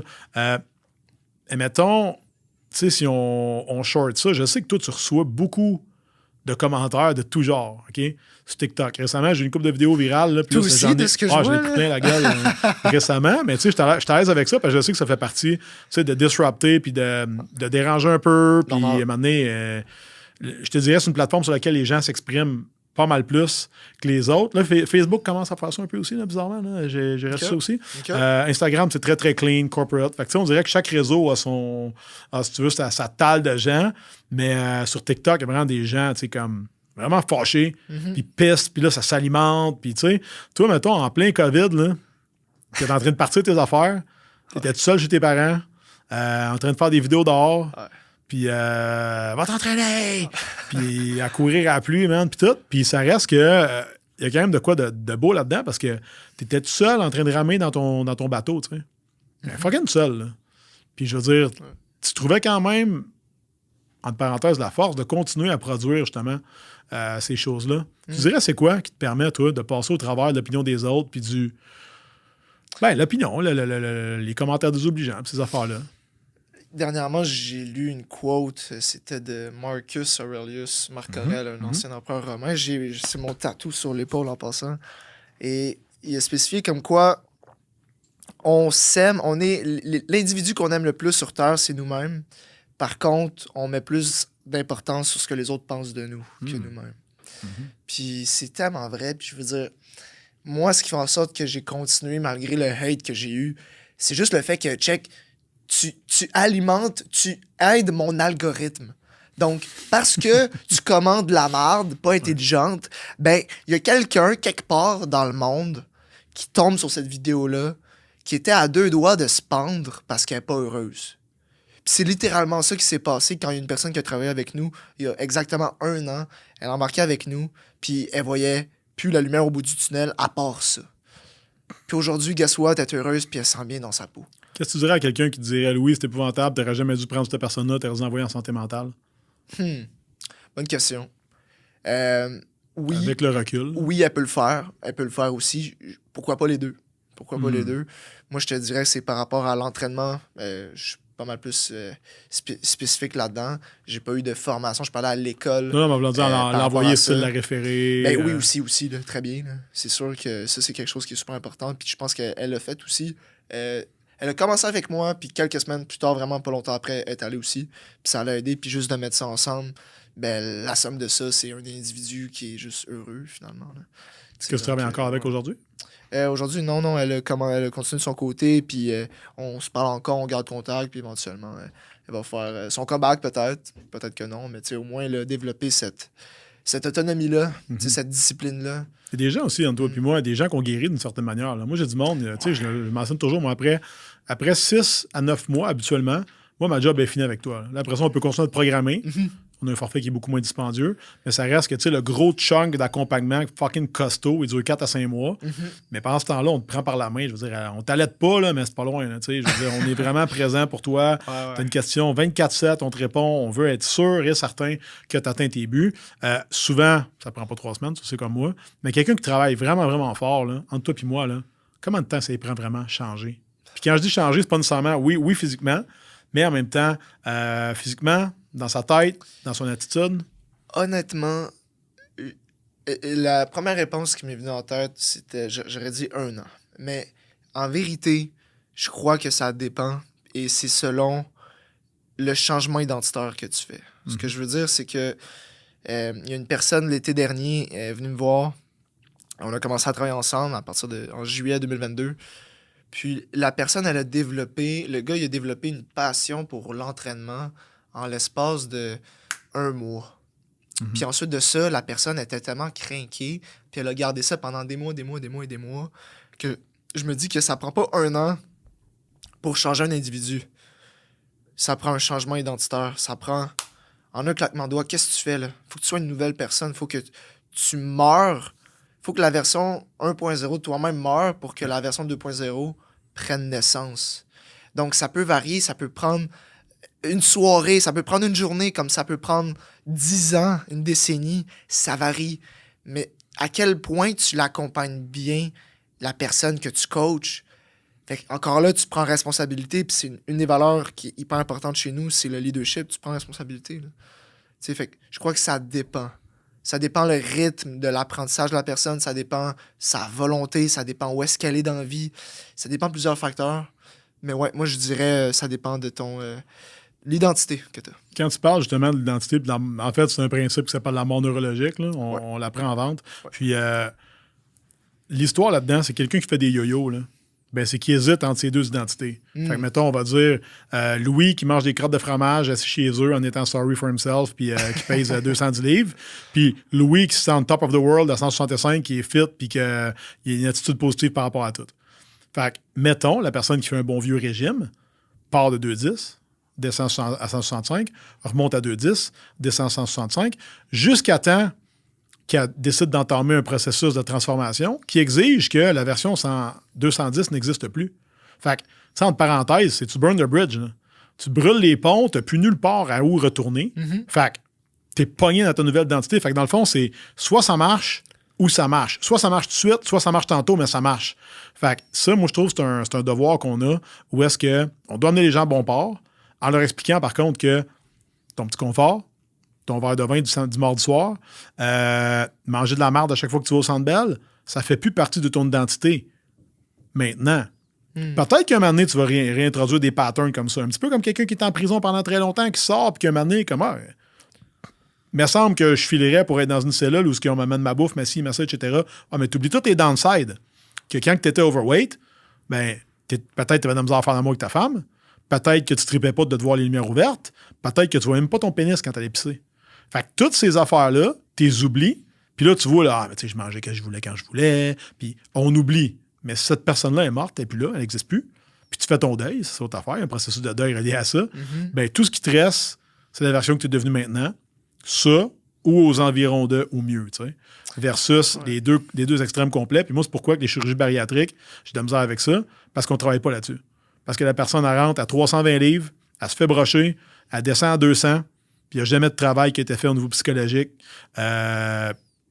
Et mettons, tu sais, si on short ça, je sais que toi, tu reçois beaucoup de commentaires de tout genre, OK? Sur TikTok. Récemment, j'ai une couple de vidéos virales. Là, toi aussi, de ce que je vois. Je l'ai pris plein la gueule récemment, mais tu sais, je suis à l'aise avec ça parce que je sais que ça fait partie, tu sais, de disrupter puis de déranger un peu. Puis à un moment donné, je te dirais, c'est une plateforme sur laquelle les gens s'expriment pas mal plus que les autres. Là, Facebook commence à faire ça un peu aussi, là, bizarrement. Là. J'ai reçu ça aussi. Instagram, c'est très, très clean, corporate. Fait que, on dirait que chaque réseau a son, si tu veux, sa talle de gens. Mais sur TikTok, il y a vraiment des gens, tu sais, comme vraiment fâchés, puis pistes, puis là, ça s'alimente. Puis, tu sais, toi, mettons, en plein COVID, là, tu es en train de partir de tes affaires, tu étais tout seul chez tes parents, en train de faire des vidéos dehors. Puis, va t'entraîner! Puis, à courir à la pluie, man, puis tout. Puis, ça reste que il y a quand même de quoi de beau là-dedans parce que t'étais tout seul en train de ramer dans ton bateau, tu sais. Fucking seul, là. Puis, je veux dire, tu trouvais quand même, entre parenthèses, la force de continuer à produire, justement, ces choses-là. Tu dirais, c'est quoi qui te permet, toi, de passer au travers de l'opinion des autres, puis du... Ben, l'opinion, les commentaires désobligeants, ces affaires-là. Dernièrement, j'ai lu une quote, c'était de Marcus Aurelius, Marc Aurèle, un ancien empereur romain. C'est mon tatou sur l'épaule en passant. Et il a spécifié comme quoi on s'aime, l'individu qu'on aime le plus sur Terre, c'est nous-mêmes. Par contre, on met plus d'importance sur ce que les autres pensent de nous que nous-mêmes. Puis c'est tellement vrai. Puis je veux dire, moi, ce qui fait en sorte que j'ai continué malgré le hate que j'ai eu, c'est juste le fait que, check, tu alimentes, tu aides mon algorithme. Donc, parce que tu commandes de la merde, pas intelligente, ben, il y a quelqu'un, quelque part dans le monde, qui tombe sur cette vidéo-là, qui était à 2 doigts de se pendre parce qu'elle n'est pas heureuse. Puis c'est littéralement ça qui s'est passé quand il y a une personne qui a travaillé avec nous, il y a exactement 1 an, elle embarquait avec nous, puis elle voyait plus la lumière au bout du tunnel, à part ça. Puis aujourd'hui, guess what, elle est heureuse, puis elle se sent bien dans sa peau. Qu'est-ce que tu dirais à quelqu'un qui dirait « Louis, c'est épouvantable, t'aurais jamais dû prendre cette personne-là, t'aurais dû envoyer en santé mentale? » Bonne question. Oui. Avec le recul. Oui, elle peut le faire. Elle peut le faire aussi. Pourquoi pas les deux? Pourquoi pas les deux? Moi, je te dirais que c'est par rapport à l'entraînement. Je suis pas mal plus spécifique là-dedans. J'ai pas eu de formation. Je parlais à l'école. Non, mais on va dire l'envoyer style la référer. Ben oui, aussi là, très bien. Là. C'est sûr que ça, c'est quelque chose qui est super important. Puis je pense qu'elle l'a fait aussi. Elle a commencé avec moi, puis quelques semaines plus tard, vraiment pas longtemps après, elle est allée aussi. Puis ça l'a aidé, puis juste de mettre ça ensemble, ben la somme de ça, c'est un individu qui est juste heureux, finalement. Est-ce que tu travailles encore avec aujourd'hui? Aujourd'hui, non, elle a continué de son côté, puis on se parle encore, on garde contact, puis éventuellement, elle va faire son comeback peut-être que non, mais au moins, elle a développé cette autonomie-là, cette discipline-là. Il y a des gens aussi, entre toi et moi, des gens qui ont guéri d'une certaine manière. Là. Moi, j'ai du monde, je mentionne toujours, moi, après 6 à 9 mois, habituellement, moi, ma job est finie avec toi. Là, après ça, on peut continuer à te programmer. On a un forfait qui est beaucoup moins dispendieux. Mais ça reste que, tu sais, le gros chunk d'accompagnement fucking costaud, il dure 4 à 5 mois. Mais pendant ce temps-là, on te prend par la main. Je veux dire, on t'allaite pas, là, mais c'est pas loin. Là, je veux dire, on est vraiment présent pour toi. T'as une question 24/7, on te répond. On veut être sûr et certain que tu atteins tes buts. Souvent, ça prend pas 3 semaines, tu sais, comme moi. Mais quelqu'un qui travaille vraiment, vraiment fort, là, entre toi et moi, là, comment de temps ça lui prend vraiment à changer? Puis quand je dis changer, c'est pas nécessairement, oui, physiquement, mais en même temps, physiquement, dans sa tête, dans son attitude. Honnêtement, la première réponse qui m'est venue en tête, c'était, j'aurais dit 1 an. Mais en vérité, je crois que ça dépend et c'est selon le changement identitaire que tu fais. Ce que je veux dire, c'est que il y a une personne l'été dernier est venue me voir. On a commencé à travailler ensemble en juillet 2022. Puis la personne, le gars, il a développé une passion pour l'entraînement en l'espace de 1 mois. Puis ensuite de ça, la personne était tellement crinquée, puis elle a gardé ça pendant des mois, que je me dis que ça prend pas 1 an pour changer un individu. Ça prend un changement identitaire. Ça prend, en un claquement de doigts, qu'est-ce que tu fais là? Faut que tu sois une nouvelle personne. Faut que tu meurs. Faut que la version 1.0 de toi-même meure pour que la version 2.0 prenne naissance. Donc, ça peut varier, ça peut prendre une soirée, ça peut prendre une journée, comme ça peut prendre 10 ans, une décennie. Ça varie. Mais à quel point tu l'accompagnes bien, la personne que tu coaches? Fait encore là, tu prends responsabilité, puis c'est une des valeurs qui est hyper importante chez nous, c'est le leadership. Tu prends responsabilité. Fait que je crois que ça dépend. Ça dépend le rythme de l'apprentissage de la personne, ça dépend sa volonté, ça dépend où est-ce qu'elle est dans la vie. Ça dépend de plusieurs facteurs. Mais ouais, moi, je dirais ça dépend de ton l'identité que tu as. Quand tu parles justement de l'identité, en fait, c'est un principe qui s'appelle la mort neurologique. Là. On l'apprend en vente. Ouais. Puis l'histoire là-dedans, c'est quelqu'un qui fait des yo-yo. Là. Ben, c'est qu'il hésite entre ces deux identités. Fait que, mettons, on va dire Louis qui mange des crottes de fromage assis chez eux en étant sorry for himself puis qui pèse 210 livres. Puis Louis qui se sent on top of the world à 165, qui est fit puis qui a une attitude positive par rapport à tout. Fait que, mettons, la personne qui fait un bon vieux régime part de 210, descend à 165, remonte à 210, descend à 165, jusqu'à temps qu'elle décide d'entamer un processus de transformation qui exige que la version 210 n'existe plus. Fait que, tu sais, entre parenthèses, c'est tu burn the bridge. Là. Tu brûles les ponts, tu n'as plus nulle part à où retourner. Fait que tu es pogné dans ta nouvelle identité. Fait que dans le fond, c'est soit ça marche ou ça marche. Soit ça marche tout de suite, soit ça marche tantôt, mais ça marche. Fait que ça, moi, je trouve que c'est un devoir qu'on a où est-ce qu'on doit amener les gens à bon port en leur expliquant, par contre, que ton petit confort, ton verre de vin du mardi soir, manger de la merde à chaque fois que tu vas au Centre Bell, ça fait plus partie de ton identité. Maintenant, peut-être qu'un moment donné, tu vas réintroduire des patterns comme ça. Un petit peu comme quelqu'un qui est en prison pendant très longtemps, qui sort, puis qu'un moment donné, il me semble que je filerais pour être dans une cellule où on m'amène ma bouffe, ma ci, ma ça, etc. Ah, mais t'oublies tous tes downsides. Que quand tu étais overweight, ben, peut-être tu avais de la misère à faire l'amour avec ta femme. Peut-être que tu ne tripais pas de te voir les lumières ouvertes. Peut-être que tu ne vois même pas ton pénis quand tu allais pisser. Fait que toutes ces affaires-là, tu les oublies. Puis là, tu vois, là, je mangeais quand je voulais. Puis on oublie. Mais cette personne-là est morte, elle n'est plus là, elle n'existe plus. Puis tu fais ton deuil, c'est autre affaire, un processus de deuil relié à ça. Ben, tout ce qui te reste, c'est la version que tu es devenue maintenant. Ça, ou aux environs de, ou mieux, tu sais. Versus les deux extrêmes complets. Puis moi, c'est pourquoi que les chirurgies bariatriques, j'ai de la misère avec ça, parce qu'on ne travaille pas là-dessus. Parce que la personne, elle rentre à 320 livres, elle se fait brocher, elle descend à 200, puis il n'y a jamais de travail qui a été fait au niveau psychologique.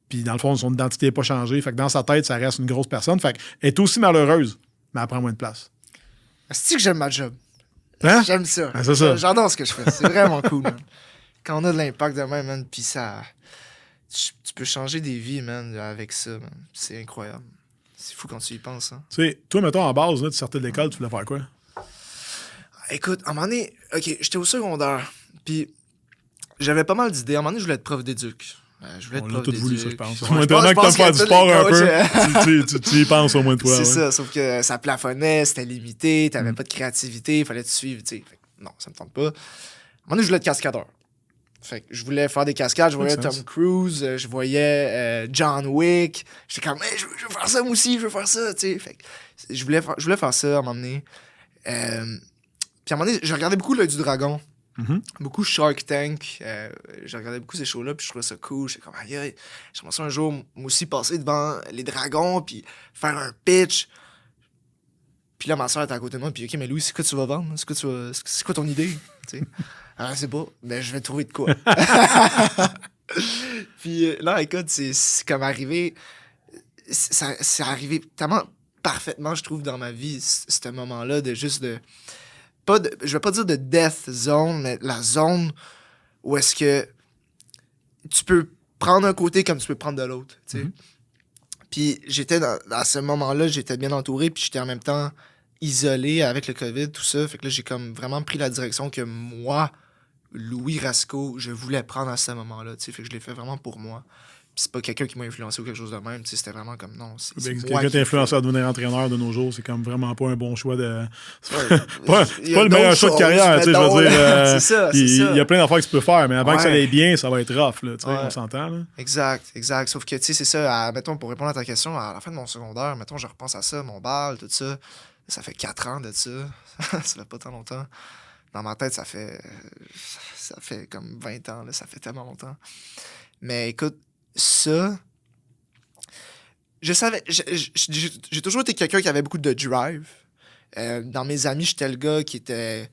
Puis dans le fond, son identité n'est pas changée. Fait que dans sa tête, ça reste une grosse personne. Fait qu'elle est aussi malheureuse, mais elle prend moins de place. C'est que j'aime ma job. Hein? J'aime ça. Ah, c'est ça. J'adore ce que je fais. C'est vraiment cool, man. Quand on a de l'impact de même, man, puis ça... Tu peux changer des vies, man, avec ça, man. C'est incroyable. C'est fou quand tu y penses, hein. Tu sais, toi, mettons, en base, là, tu sortais de l'école, tu voulais faire quoi? Écoute, à un moment donné, OK, j'étais au secondaire, puis j'avais pas mal d'idées. À un moment donné, je voulais être prof d'éduc. Je voulais être prof d'éduc. On a tous voulu ça, je pense. Ouais, pendant que t'aimes faire du sport un peu, tu y penses au moins de toi. C'est ça, sauf que ça plafonnait, c'était limité, t'avais pas de créativité, il fallait te suivre, tu sais. Non, ça me tente pas. À un moment donné, je voulais être cascadeur. Fait que je voulais faire des cascades, je voyais Tom Cruise, je voyais John Wick. J'étais comme, hey, je veux faire ça moi aussi, je veux faire ça, tu sais. Fait que je voulais faire ça à un moment donné. Puis à un moment donné, je regardais beaucoup l'Œil du Dragon. Beaucoup Shark Tank. J'ai regardé beaucoup ces shows-là, puis je trouvais ça cool. J'étais comme, aïe, j'aimerais ça un jour, moi aussi, passer devant les dragons, puis faire un pitch. Puis là, ma soeur était à côté de moi, puis OK, mais Louis, c'est quoi tu vas vendre? C'est quoi ton idée? Tu sais? Ah, c'est pas, mais je vais trouver de quoi. Puis là, écoute, c'est comme arrivé. C'est arrivé tellement parfaitement, je trouve, dans ma vie, ce moment-là, de juste de. Je vais pas dire de death zone, mais la zone où est-ce que tu peux prendre un côté comme tu peux prendre de l'autre, tu sais. Puis j'étais à ce moment-là, j'étais bien entouré, puis j'étais en même temps isolé avec le COVID, tout ça. Fait que là, j'ai comme vraiment pris la direction que moi, Louis Rasco, je voulais prendre à ce moment-là, tu sais. Fait que je l'ai fait vraiment pour moi. Puis c'est pas quelqu'un qui m'a influencé ou quelque chose de même, tu sais. C'était vraiment comme non. Quelqu'un t'influence à devenir entraîneur de nos jours, c'est comme vraiment pas un bon choix de. Ouais, c'est pas le meilleur choix de carrière, tu sais. Je veux dire. C'est ça. Il y a plein d'affaires que tu peux faire, mais avant que ça aille bien, ça va être rough, là, tu sais, on s'entend, là. Exact. Sauf que, tu sais, c'est ça. Mettons, pour répondre à ta question, à la fin de mon secondaire, mettons, je repense à ça, mon bal, tout ça. Ça fait 4 ans de ça. Ça fait pas tant longtemps. Dans ma tête, ça fait comme 20 ans, là. Ça fait tellement longtemps. Mais écoute, ça, je savais, j'ai toujours été quelqu'un qui avait beaucoup de drive. Dans mes amis, j'étais le gars qui était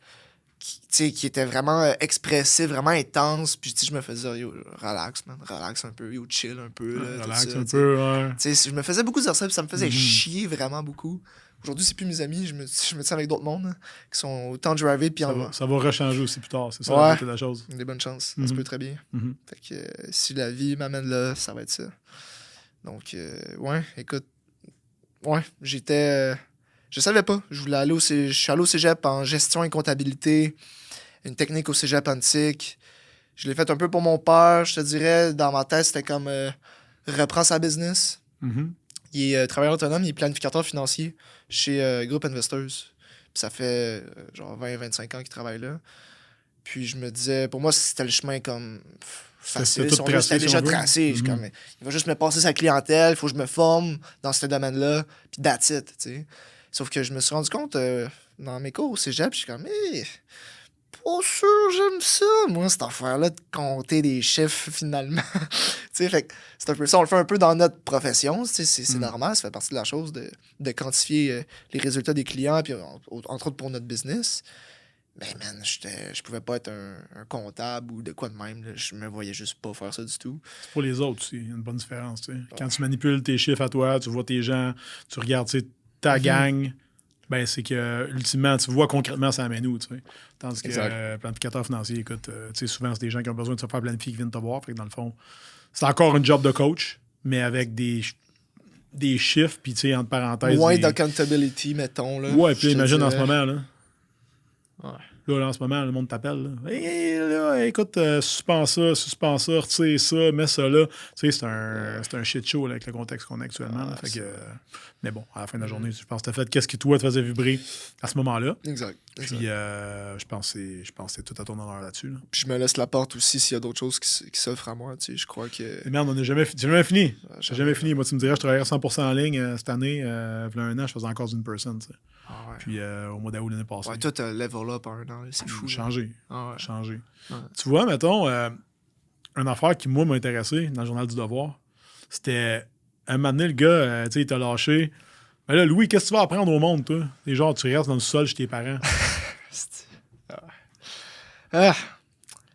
vraiment expressif, vraiment intense. Puis je me faisais, yo, relax, man, relax un peu, yo, chill un peu. Là, relax ça, un peu, ouais. Je me faisais beaucoup dire ça, puis ça me faisait chier vraiment beaucoup. Aujourd'hui, c'est plus mes amis, je me tiens avec d'autres mondes, qui sont autant drivés. Puis ça va rechanger aussi plus tard, c'est ça la vérité de la chose. Des bonnes chances, ça se peut très bien. Fait que si la vie m'amène là, ça va être ça. Donc, écoute, j'étais. Je savais pas. Je suis allé au cégep en gestion et comptabilité, une technique au cégep antique. Je l'ai fait un peu pour mon père, je te dirais. Dans ma tête, c'était comme reprendre sa business. Il est travailleur autonome, il est planificateur financier chez Groupe Investors. Puis ça fait genre 20-25 ans qu'il travaille là. Puis je me disais, pour moi, c'était le chemin comme facile. C'était déjà tracé. Comme, il va juste me passer sa clientèle, il faut que je me forme dans ce domaine-là, puis that's it, tu sais. Sauf que je me suis rendu compte, dans mes cours au cégep, je suis comme, pas sûr, j'aime ça, moi, cette affaire-là de compter des chiffres, finalement. Tu sais, fait que c'est un peu ça, on le fait un peu dans notre profession, c'est normal, ça fait partie de la chose de quantifier les résultats des clients, puis entre autres pour notre business. Mais man, je pouvais pas être un comptable ou de quoi de même, là. Je me voyais juste pas faire ça du tout. C'est pour les autres aussi, il y a une bonne différence, tu sais. Quand tu manipules tes chiffres à toi, tu vois tes gens, tu regardes, tu sais, ta gang, ben c'est que, ultimement, tu vois concrètement ça amène où, tu sais. Tandis que planificateur financier, écoute, tu sais, souvent, c'est des gens qui ont besoin de se faire planifier qui viennent te voir. Fait que dans le fond, c'est encore un job de coach, mais avec des chiffres, puis tu sais, entre parenthèses. Moins d'accountability, mettons, là. Ouais, puis imagine en ce moment, là. Ouais. Là, en ce moment, le monde t'appelle. Là. Hey, là, écoute, suspends ça, retire ça, mets ça là. Tu sais, c'est un shit show là, avec le contexte qu'on a actuellement. Là, fait que, mais bon, à la fin de la journée, je pense que tu as fait qu'est-ce qui, toi, te faisait vibrer à ce moment-là. Exact. Puis, je pense que c'est tout à ton honneur là-dessus. Là. Puis, je me laisse la porte aussi s'il y a d'autres choses qui s'offrent à moi. Tu sais, je crois que. Et merde, on n'a jamais fini. J'ai jamais fini. Moi, tu me dirais, je travaillais 100% en ligne cette année. Il y a un an, je faisais encore une personne. Tu sais. Ah ouais. Puis au mois d'août l'année passée. Ouais, toi, t'as level up en un an, c'est fou. Changé. Ah ouais. Changé. Ouais. Tu vois, mettons, une affaire qui, moi, m'a intéressé dans le Journal du Devoir, c'était, un moment donné, le gars, tu sais, il t'a lâché. Mais là, Louis, qu'est-ce que tu vas apprendre au monde, toi? Des gens, tu restes dans le sol chez tes parents.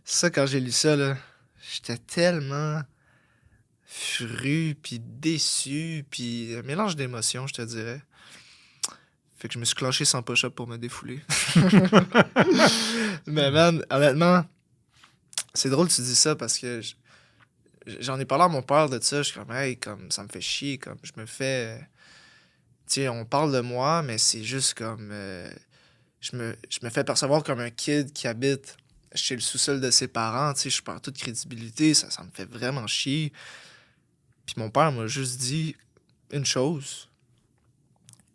Ça, quand j'ai lu ça, là, j'étais tellement fru, puis déçu, puis un mélange d'émotions, je te dirais. Fait que je me suis clenché sans push-up pour me défouler. Mais man, honnêtement, c'est drôle que tu dis ça parce que j'en ai parlé à mon père de ça. Je suis comme, hey, comme, ça me fait chier. Comme, je me fais. Tu sais, on parle de moi, mais c'est juste comme. Je me fais percevoir comme un kid qui habite chez le sous-sol de ses parents. Tu sais, je perds toute crédibilité. Ça me fait vraiment chier. Puis mon père m'a juste dit une chose.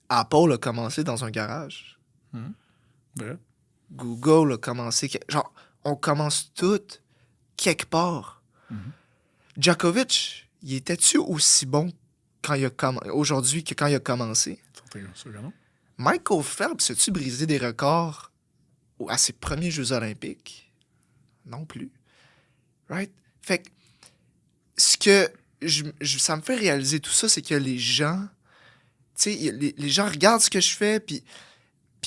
Apple a commencé dans un garage. Ouais. Google a commencé... Genre, on commence tout quelque part. Djokovic, il était-tu aussi bon aujourd'hui que quand il a commencé? C'est sûr que non. Michael Phelps, as-tu brisé des records à ses premiers Jeux olympiques? Non plus. Right? Fait que ce que ça me fait réaliser tout ça, c'est que les gens, tu sais, les gens regardent ce que je fais, puis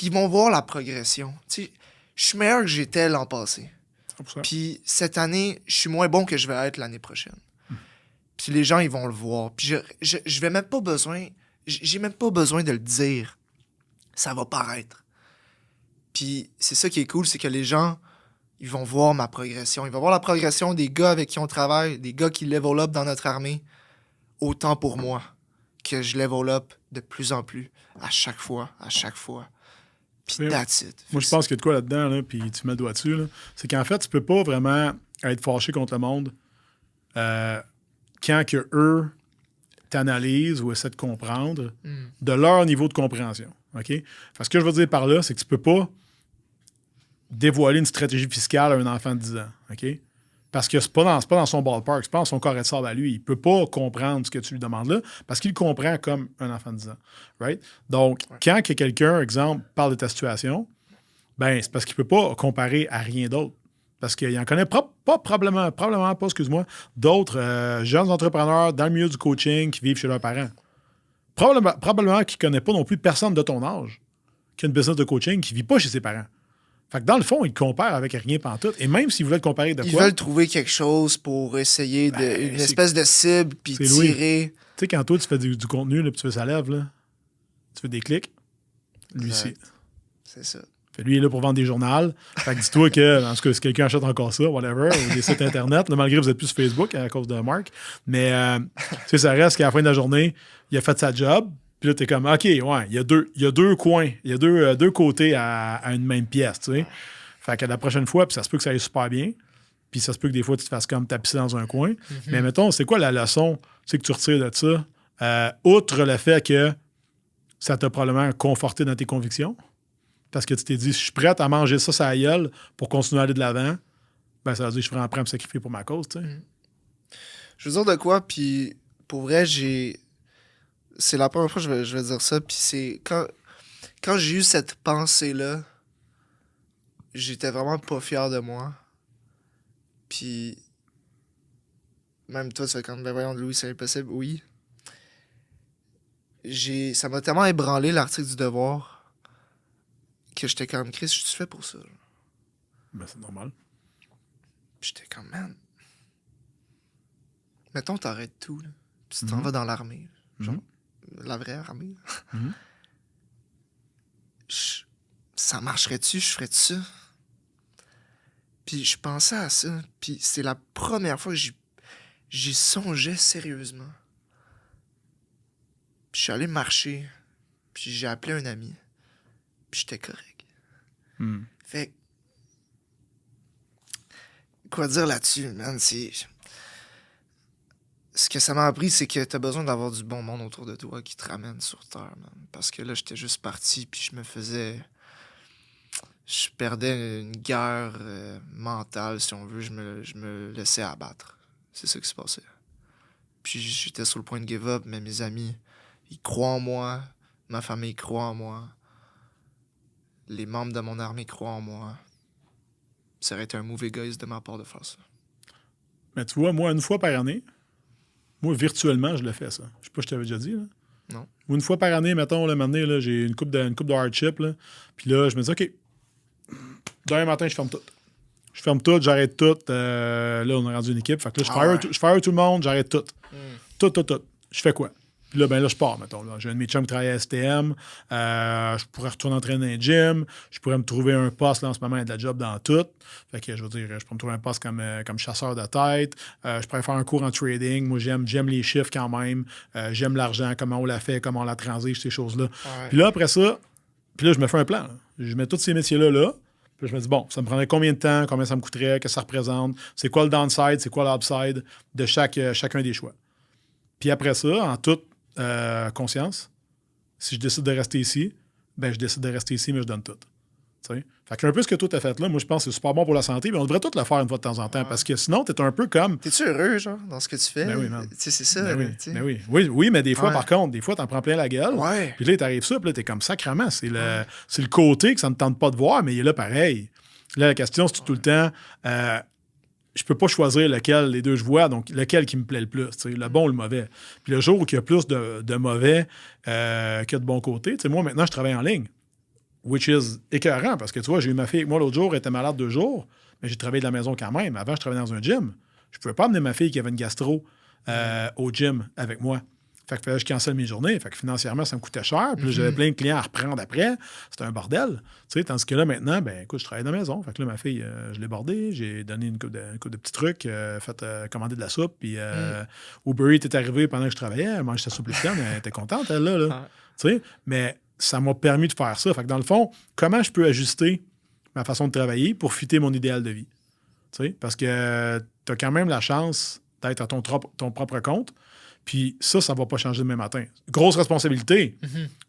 ils vont voir la progression. Tu sais, je suis meilleur que j'étais l'an passé. Puis cette année, je suis moins bon que je vais être l'année prochaine. Puis les gens, ils vont le voir. Puis je vais même pas besoin... J'ai même pas besoin de le dire. Ça va paraître. Puis c'est ça qui est cool, c'est que les gens, ils vont voir ma progression. Ils vont voir la progression des gars avec qui on travaille, des gars qui level up dans notre armée. Autant pour moi que je level up de plus en plus. À chaque fois. Puis that's it. Moi, je pense qu'il y a de quoi là-dedans, là, puis tu mets le doigt dessus. Là. C'est qu'en fait, tu peux pas vraiment être fâché contre le monde quand que eux t'analysent ou essaient de comprendre de leur niveau de compréhension. OK? Parce que ce que je veux dire par là, c'est que tu peux pas dévoiler une stratégie fiscale à un enfant de 10 ans. OK? Parce que c'est pas dans son ballpark, c'est pas dans son carré de sable à lui. Il peut pas comprendre ce que tu lui demandes là parce qu'il comprend comme un enfant de 10 ans. Right? Donc, quand que quelqu'un, exemple, parle de ta situation, ben c'est parce qu'il peut pas comparer à rien d'autre. Parce qu'il en connaît probablement pas, excuse-moi, d'autres jeunes entrepreneurs dans le milieu du coaching qui vivent chez leurs parents. Probablement qu'ils ne connaissent pas non plus personne de ton âge qui a une business de coaching qui ne vit pas chez ses parents. Fait que dans le fond, ils comparent avec rien pantoute. Et même s'ils voulaient te comparer de quoi... Ils veulent trouver quelque chose pour essayer une espèce de cible puis tirer... Tu sais, quand toi, tu fais du contenu puis tu fais ça lève, là, tu fais des clics, lui ici. C'est ça. Fait lui, il est là pour vendre des journaux. Fait que dis-toi que, en tout cas, si quelqu'un achète encore ça, whatever, ou des sites Internet, là, malgré que vous êtes plus sur Facebook à cause de Marc, mais tu sais, ça reste qu'à la fin de la journée, il a fait sa job, puis là, t'es comme, OK, ouais, il y a deux coins, il y a deux côtés à une même pièce, tu sais. Fait que la prochaine fois, puis ça se peut que ça aille super bien, puis ça se peut que des fois, tu te fasses comme tapisser dans un coin. Mais mettons, c'est quoi la leçon que tu retires de ça? Outre le fait que ça t'a probablement conforté dans tes convictions, parce que tu t'es dit, je suis prête à manger ça à la gueule pour continuer à aller de l'avant, ben ça veut dire que je suis vraiment prêt à me sacrifier pour ma cause, tu sais. Je veux dire de quoi, puis pour vrai, c'est la première fois que je vais dire ça, puis c'est... Quand j'ai eu cette pensée-là, j'étais vraiment pas fier de moi. Puis... Même toi, tu fais comme, ben voyons, Louis, c'est impossible. Oui. Ça m'a tellement ébranlé, l'article du Devoir, que j'étais comme, Chris, je suis fait pour ça. Ben, c'est normal. Puis j'étais comme, man, mettons, t'arrêtes tout, là, puis tu t'en vas dans l'armée. Genre, la vraie armée. Ça marcherait-tu? Je ferais-tu ça? Puis je pensais à ça, puis c'est la première fois que j'y songeais sérieusement. Puis je suis allé marcher, puis j'ai appelé un ami. Puis j'étais correct. Fait quoi dire là-dessus, man? Ce que ça m'a appris, c'est que t'as besoin d'avoir du bon monde autour de toi qui te ramène sur terre, man. Parce que là, j'étais juste parti, puis je perdais une guerre mentale, si on veut. Je me laissais abattre. C'est ça qui se passait. Puis j'étais sur le point de give up, mais mes amis, ils croient en moi. Ma famille croit en moi. Les membres de mon armée croient en moi. Ça aurait été un mauvais égoïste de ma part de faire ça. Mais tu vois, moi, une fois par année, virtuellement, je le fais, ça. Je sais pas si je t'avais déjà dit, là. Non. Une fois par année, mettons, là, maintenant, là, j'ai une coupe de hardship, là. Puis là, je me dis, OK, demain matin, je ferme tout. Je ferme tout, j'arrête tout. Là, on a rendu une équipe. Fait que là, je fire tout le monde, j'arrête tout. Tout. Je fais quoi? Puis là, je pars, mettons. Là. J'ai un de mes chums qui travaille à STM. Je pourrais retourner entraîner dans un gym. Je pourrais me trouver un poste, là, en ce moment, il y a de la job dans tout. Fait que, je veux dire, je pourrais me trouver un poste comme chasseur de tête. Je pourrais faire un cours en trading. Moi, j'aime les chiffres quand même. J'aime l'argent, comment on l'a fait, comment on la transige, ces choses-là. Ouais. Puis là, après ça, je me fais un plan. Là. Je mets tous ces métiers-là, là. Puis je me dis, bon, ça me prendrait combien de temps, combien ça me coûterait, qu'est-ce que ça représente, c'est quoi le downside, c'est quoi l'upside de chacun des choix. Puis après ça, en toute conscience, si je décide de rester ici, ben je décide de rester ici, mais je donne tout. T'sais? Fait qu'un peu ce que tout a fait là, moi je pense que c'est super bon pour la santé, mais on devrait tout le faire une fois de temps en temps, parce que sinon, t'es un peu comme... T'es-tu heureux, genre, dans ce que tu fais? Ben oui, man. C'est ça. Ben oui, mais des fois, par contre, des fois, t'en prends plein la gueule. Ouais. Puis là, t'arrives ça, puis là, t'es comme sacrément. C'est le côté que ça ne tente pas de voir, mais il est là pareil. Là, la question, c'est tout le temps, je peux pas choisir lequel les deux je vois, donc lequel qui me plaît le plus, le bon ou le mauvais. Puis le jour où il y a plus de mauvais que de bons côtés, moi, maintenant, je travaille en ligne, which is écœurant, parce que, tu vois, j'ai eu ma fille avec moi l'autre jour, elle était malade 2 jours, mais j'ai travaillé de la maison quand même. Avant, je travaillais dans un gym. Je pouvais pas amener ma fille qui avait une gastro au gym avec moi. Fait que je cancelle mes journées. Fait que financièrement, ça me coûtait cher. Puis j'avais plein de clients à reprendre après. C'était un bordel. Tandis que là, maintenant, ben écoute, je travaille dans la maison. Fait que là, ma fille, je l'ai bordée. J'ai donné une couple de petits trucs, fait commander de la soupe. Puis Uber Eats est arrivé pendant que je travaillais. Elle mangeait sa soupe le week-end. Elle était contente, elle, là. Mais ça m'a permis de faire ça. Fait que dans le fond, comment je peux ajuster ma façon de travailler pour fitter mon idéal de vie? Parce que tu as quand même la chance d'être à ton propre compte. Puis ça ne va pas changer demain matin. Grosse responsabilité,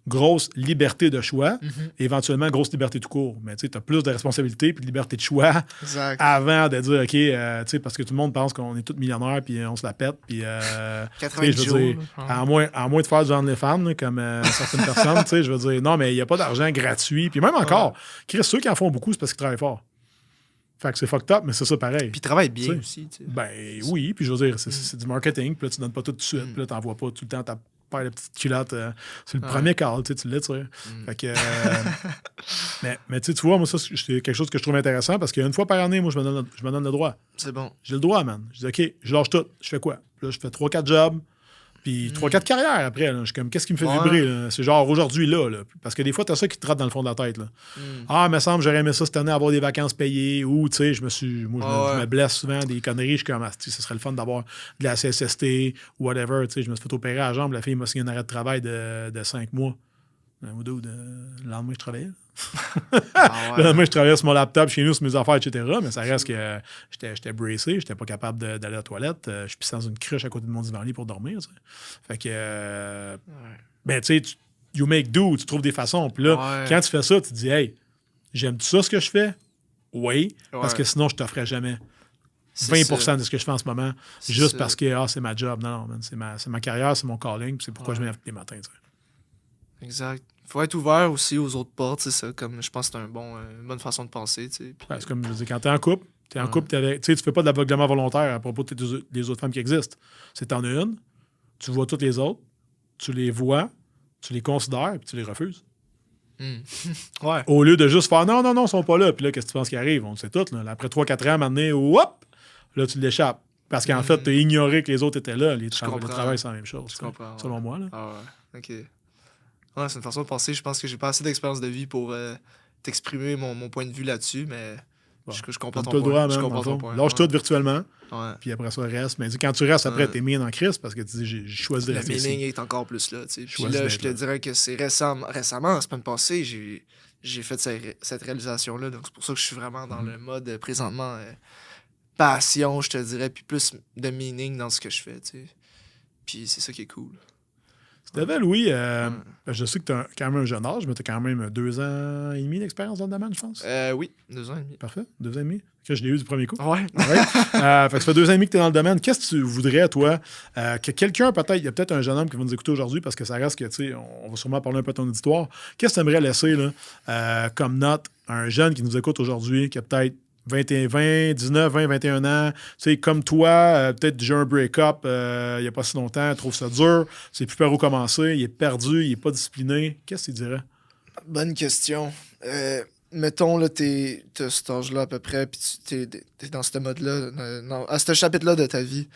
grosse liberté de choix, éventuellement grosse liberté tout court. Mais tu as plus de responsabilité puis de liberté de choix avant de dire, OK, parce que tout le monde pense qu'on est tous millionnaires puis on se la pète. Puis, 90 jours. Dire, à moins de faire du OnlyFans, comme certaines personnes, je veux dire, non, mais il n'y a pas d'argent gratuit. Puis même encore, ceux qui en font beaucoup, c'est parce qu'ils travaillent fort. Fait que c'est fucked up, mais c'est ça pareil. Puis ils travaillent bien aussi. Ben oui, puis je veux dire, c'est du marketing, puis là, tu donnes pas tout de suite, puis là, t'envoies pas tout le temps ta paire de petites culottes. C'est le premier call, tu l'as, tu sais. Fait que. mais tu vois, moi, ça, c'est quelque chose que je trouve intéressant parce qu'une fois par année, moi, je me donne le droit. C'est bon. J'ai le droit, man. Je dis, OK, je lâche tout. Je fais quoi? Puis là, je fais 3-4 jobs. Puis 3-4 carrières après. Là. Je suis comme, qu'est-ce qui me fait vibrer? Là? C'est genre aujourd'hui, là. Parce que des fois, t'as ça qui te trotte dans le fond de la tête. Là. Ah, il me semble, j'aurais aimé ça cette année, avoir des vacances payées. Ou, tu sais, je me blesse souvent des conneries. Je suis comme, ce serait le fun d'avoir de la CSST ou whatever. Tu sais, je me suis fait opérer à la jambe. La fille m'a signé un arrêt de travail de 5 mois. Le lendemain, je travaillais. Le lendemain, je travaillais sur mon laptop chez nous, sur mes affaires, etc. Mais ça reste que j'étais bracé, j'étais pas capable d'aller à la toilette. Je pissais dans une cruche à côté de mon divan-lit pour dormir. T'sais. Fait que, ben, tu sais, you make do, tu trouves des façons. Puis là, quand tu fais ça, tu te dis, hey, j'aime ça ce que je fais? Oui, parce que sinon, je t'offrais jamais 20% de ce que je fais en ce moment, juste parce que c'est ma job. Non, man, c'est ma carrière, c'est mon calling, puis c'est pourquoi je me lève tous les matins. T'sais. Exact. Faut être ouvert aussi aux autres portes, c'est ça. Comme je pense que c'est une bonne façon de penser. Puis, c'est comme je dis, quand t'es en couple, tu fais pas de l'aveuglement volontaire à propos des autres femmes qui existent. C'est t'en as une, tu vois toutes les autres, tu les vois, tu les considères, puis tu les refuses. Au lieu de juste faire non, ils sont pas là. Puis là, qu'est-ce que tu penses qui arrive? On le sait tout. Là. Après 3-4 ans, maintenant, hop, là, tu l'échappes. Parce qu'en fait, tu as ignoré que les autres étaient là. Le travail, c'est la même chose. Selon moi. Là. Ah ouais, OK. Ouais, c'est une façon de penser. Je pense que j'ai pas assez d'expérience de vie pour t'exprimer mon point de vue là-dessus, mais je comprends ton point. Je comprends ton point. Lâche tout virtuellement, puis après ça, reste. Mais quand tu restes, après, t'es mis en crise parce que tu dis, j'ai choisi de rester ici. Le meaning est encore plus là. Puis là, je te dirais que c'est récemment, la semaine passée, j'ai fait cette réalisation-là. Donc, c'est pour ça que je suis vraiment dans le mode présentement passion, je te dirais, puis plus de meaning dans ce que je fais. Puis c'est ça qui est cool. Tu t'avais, Louis, je sais que tu as quand même un jeune âge, mais tu as quand même 2 ans et demi d'expérience dans le domaine, je pense. Oui, 2 ans et demi. Parfait, 2 ans et demi. Que je l'ai eu du premier coup. Ouais. Fait que ça fait 2 ans et demi que tu es dans le domaine. Qu'est-ce que tu voudrais, toi, que quelqu'un, peut-être, il y a peut-être un jeune homme qui va nous écouter aujourd'hui parce que ça reste que, tu sais, on va sûrement parler un peu de ton auditoire. Qu'est-ce que tu aimerais laisser là, comme note à un jeune qui nous écoute aujourd'hui, qui a peut-être 19, 20, 21 ans, tu sais, comme toi, peut-être déjà un break-up il n'y a pas si longtemps, il trouve ça dur, c'est plus par où commencer, il est perdu, il n'est pas discipliné. Qu'est-ce qu'il dirait? Bonne question. Mettons, là, t'es à cet âge-là à peu près, puis t'es dans ce mode-là, à ce chapitre-là de ta vie.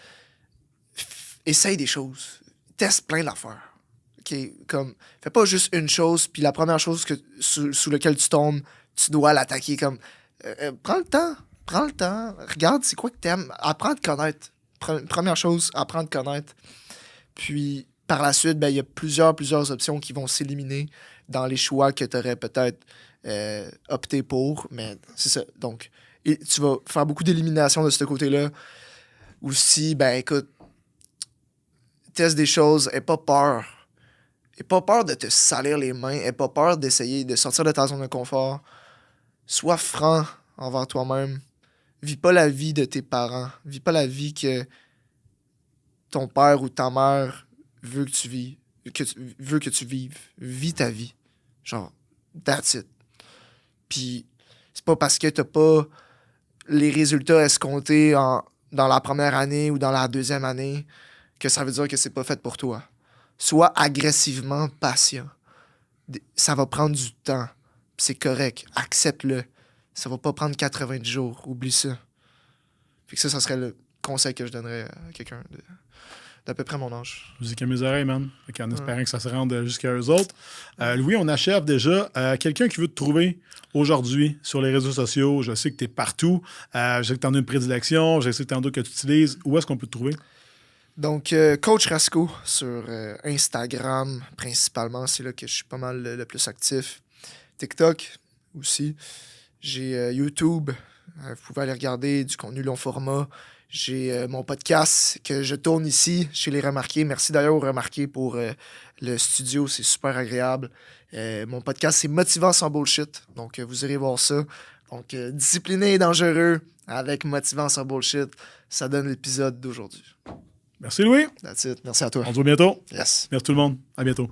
Essaye des choses. Teste plein d'affaires. Okay? Comme, fais pas juste une chose, puis la première chose sous laquelle tu tombes, tu dois l'attaquer comme... prends le temps, regarde c'est quoi que t'aimes, apprends à te connaître. Première chose, apprends à te connaître. Puis par la suite, il y a plusieurs options qui vont s'éliminer dans les choix que tu aurais peut-être opté pour, mais c'est ça. Donc, tu vas faire beaucoup d'élimination de ce côté-là. Aussi, écoute, teste des choses, aie pas peur. Aie pas peur de te salir les mains, aie pas peur d'essayer de sortir de ta zone de confort. Sois franc envers toi-même. Vis pas la vie de tes parents. Vis pas la vie que ton père ou ta mère veut que tu vives. Veut que tu vives. Vis ta vie. Genre, that's it. Puis, C'est pas parce que t'as pas les résultats escomptés dans la première année ou dans la deuxième année que ça veut dire que c'est pas fait pour toi. Sois agressivement patient. Ça va prendre du temps. C'est correct. Accepte-le. Ça va pas prendre 90 jours. Oublie ça. Fait que ça serait le conseil que je donnerais à quelqu'un d'à peu près mon âge. Musique à mes oreilles, man. En espérant que ça se rende jusqu'à eux autres. Louis, on achève déjà. Quelqu'un qui veut te trouver aujourd'hui sur les réseaux sociaux, je sais que tu es partout. Je sais que tu en as une prédilection. Je sais que tu en as d'autres que tu utilises. Où est-ce qu'on peut te trouver? Donc, Coach Rasco sur Instagram, principalement. C'est là que je suis pas mal le plus actif. TikTok aussi. J'ai YouTube. Vous pouvez aller regarder du contenu long format. J'ai mon podcast que je tourne ici chez Les Remarqués. Merci d'ailleurs aux Remarqués pour le studio. C'est super agréable. Mon podcast, c'est Motivant sans bullshit. Donc, vous irez voir ça. Donc, discipliné et dangereux avec Motivant sans bullshit. Ça donne l'épisode d'aujourd'hui. Merci, Louis. That's it. Merci à toi. On se voit bientôt. Yes. Merci tout le monde. À bientôt.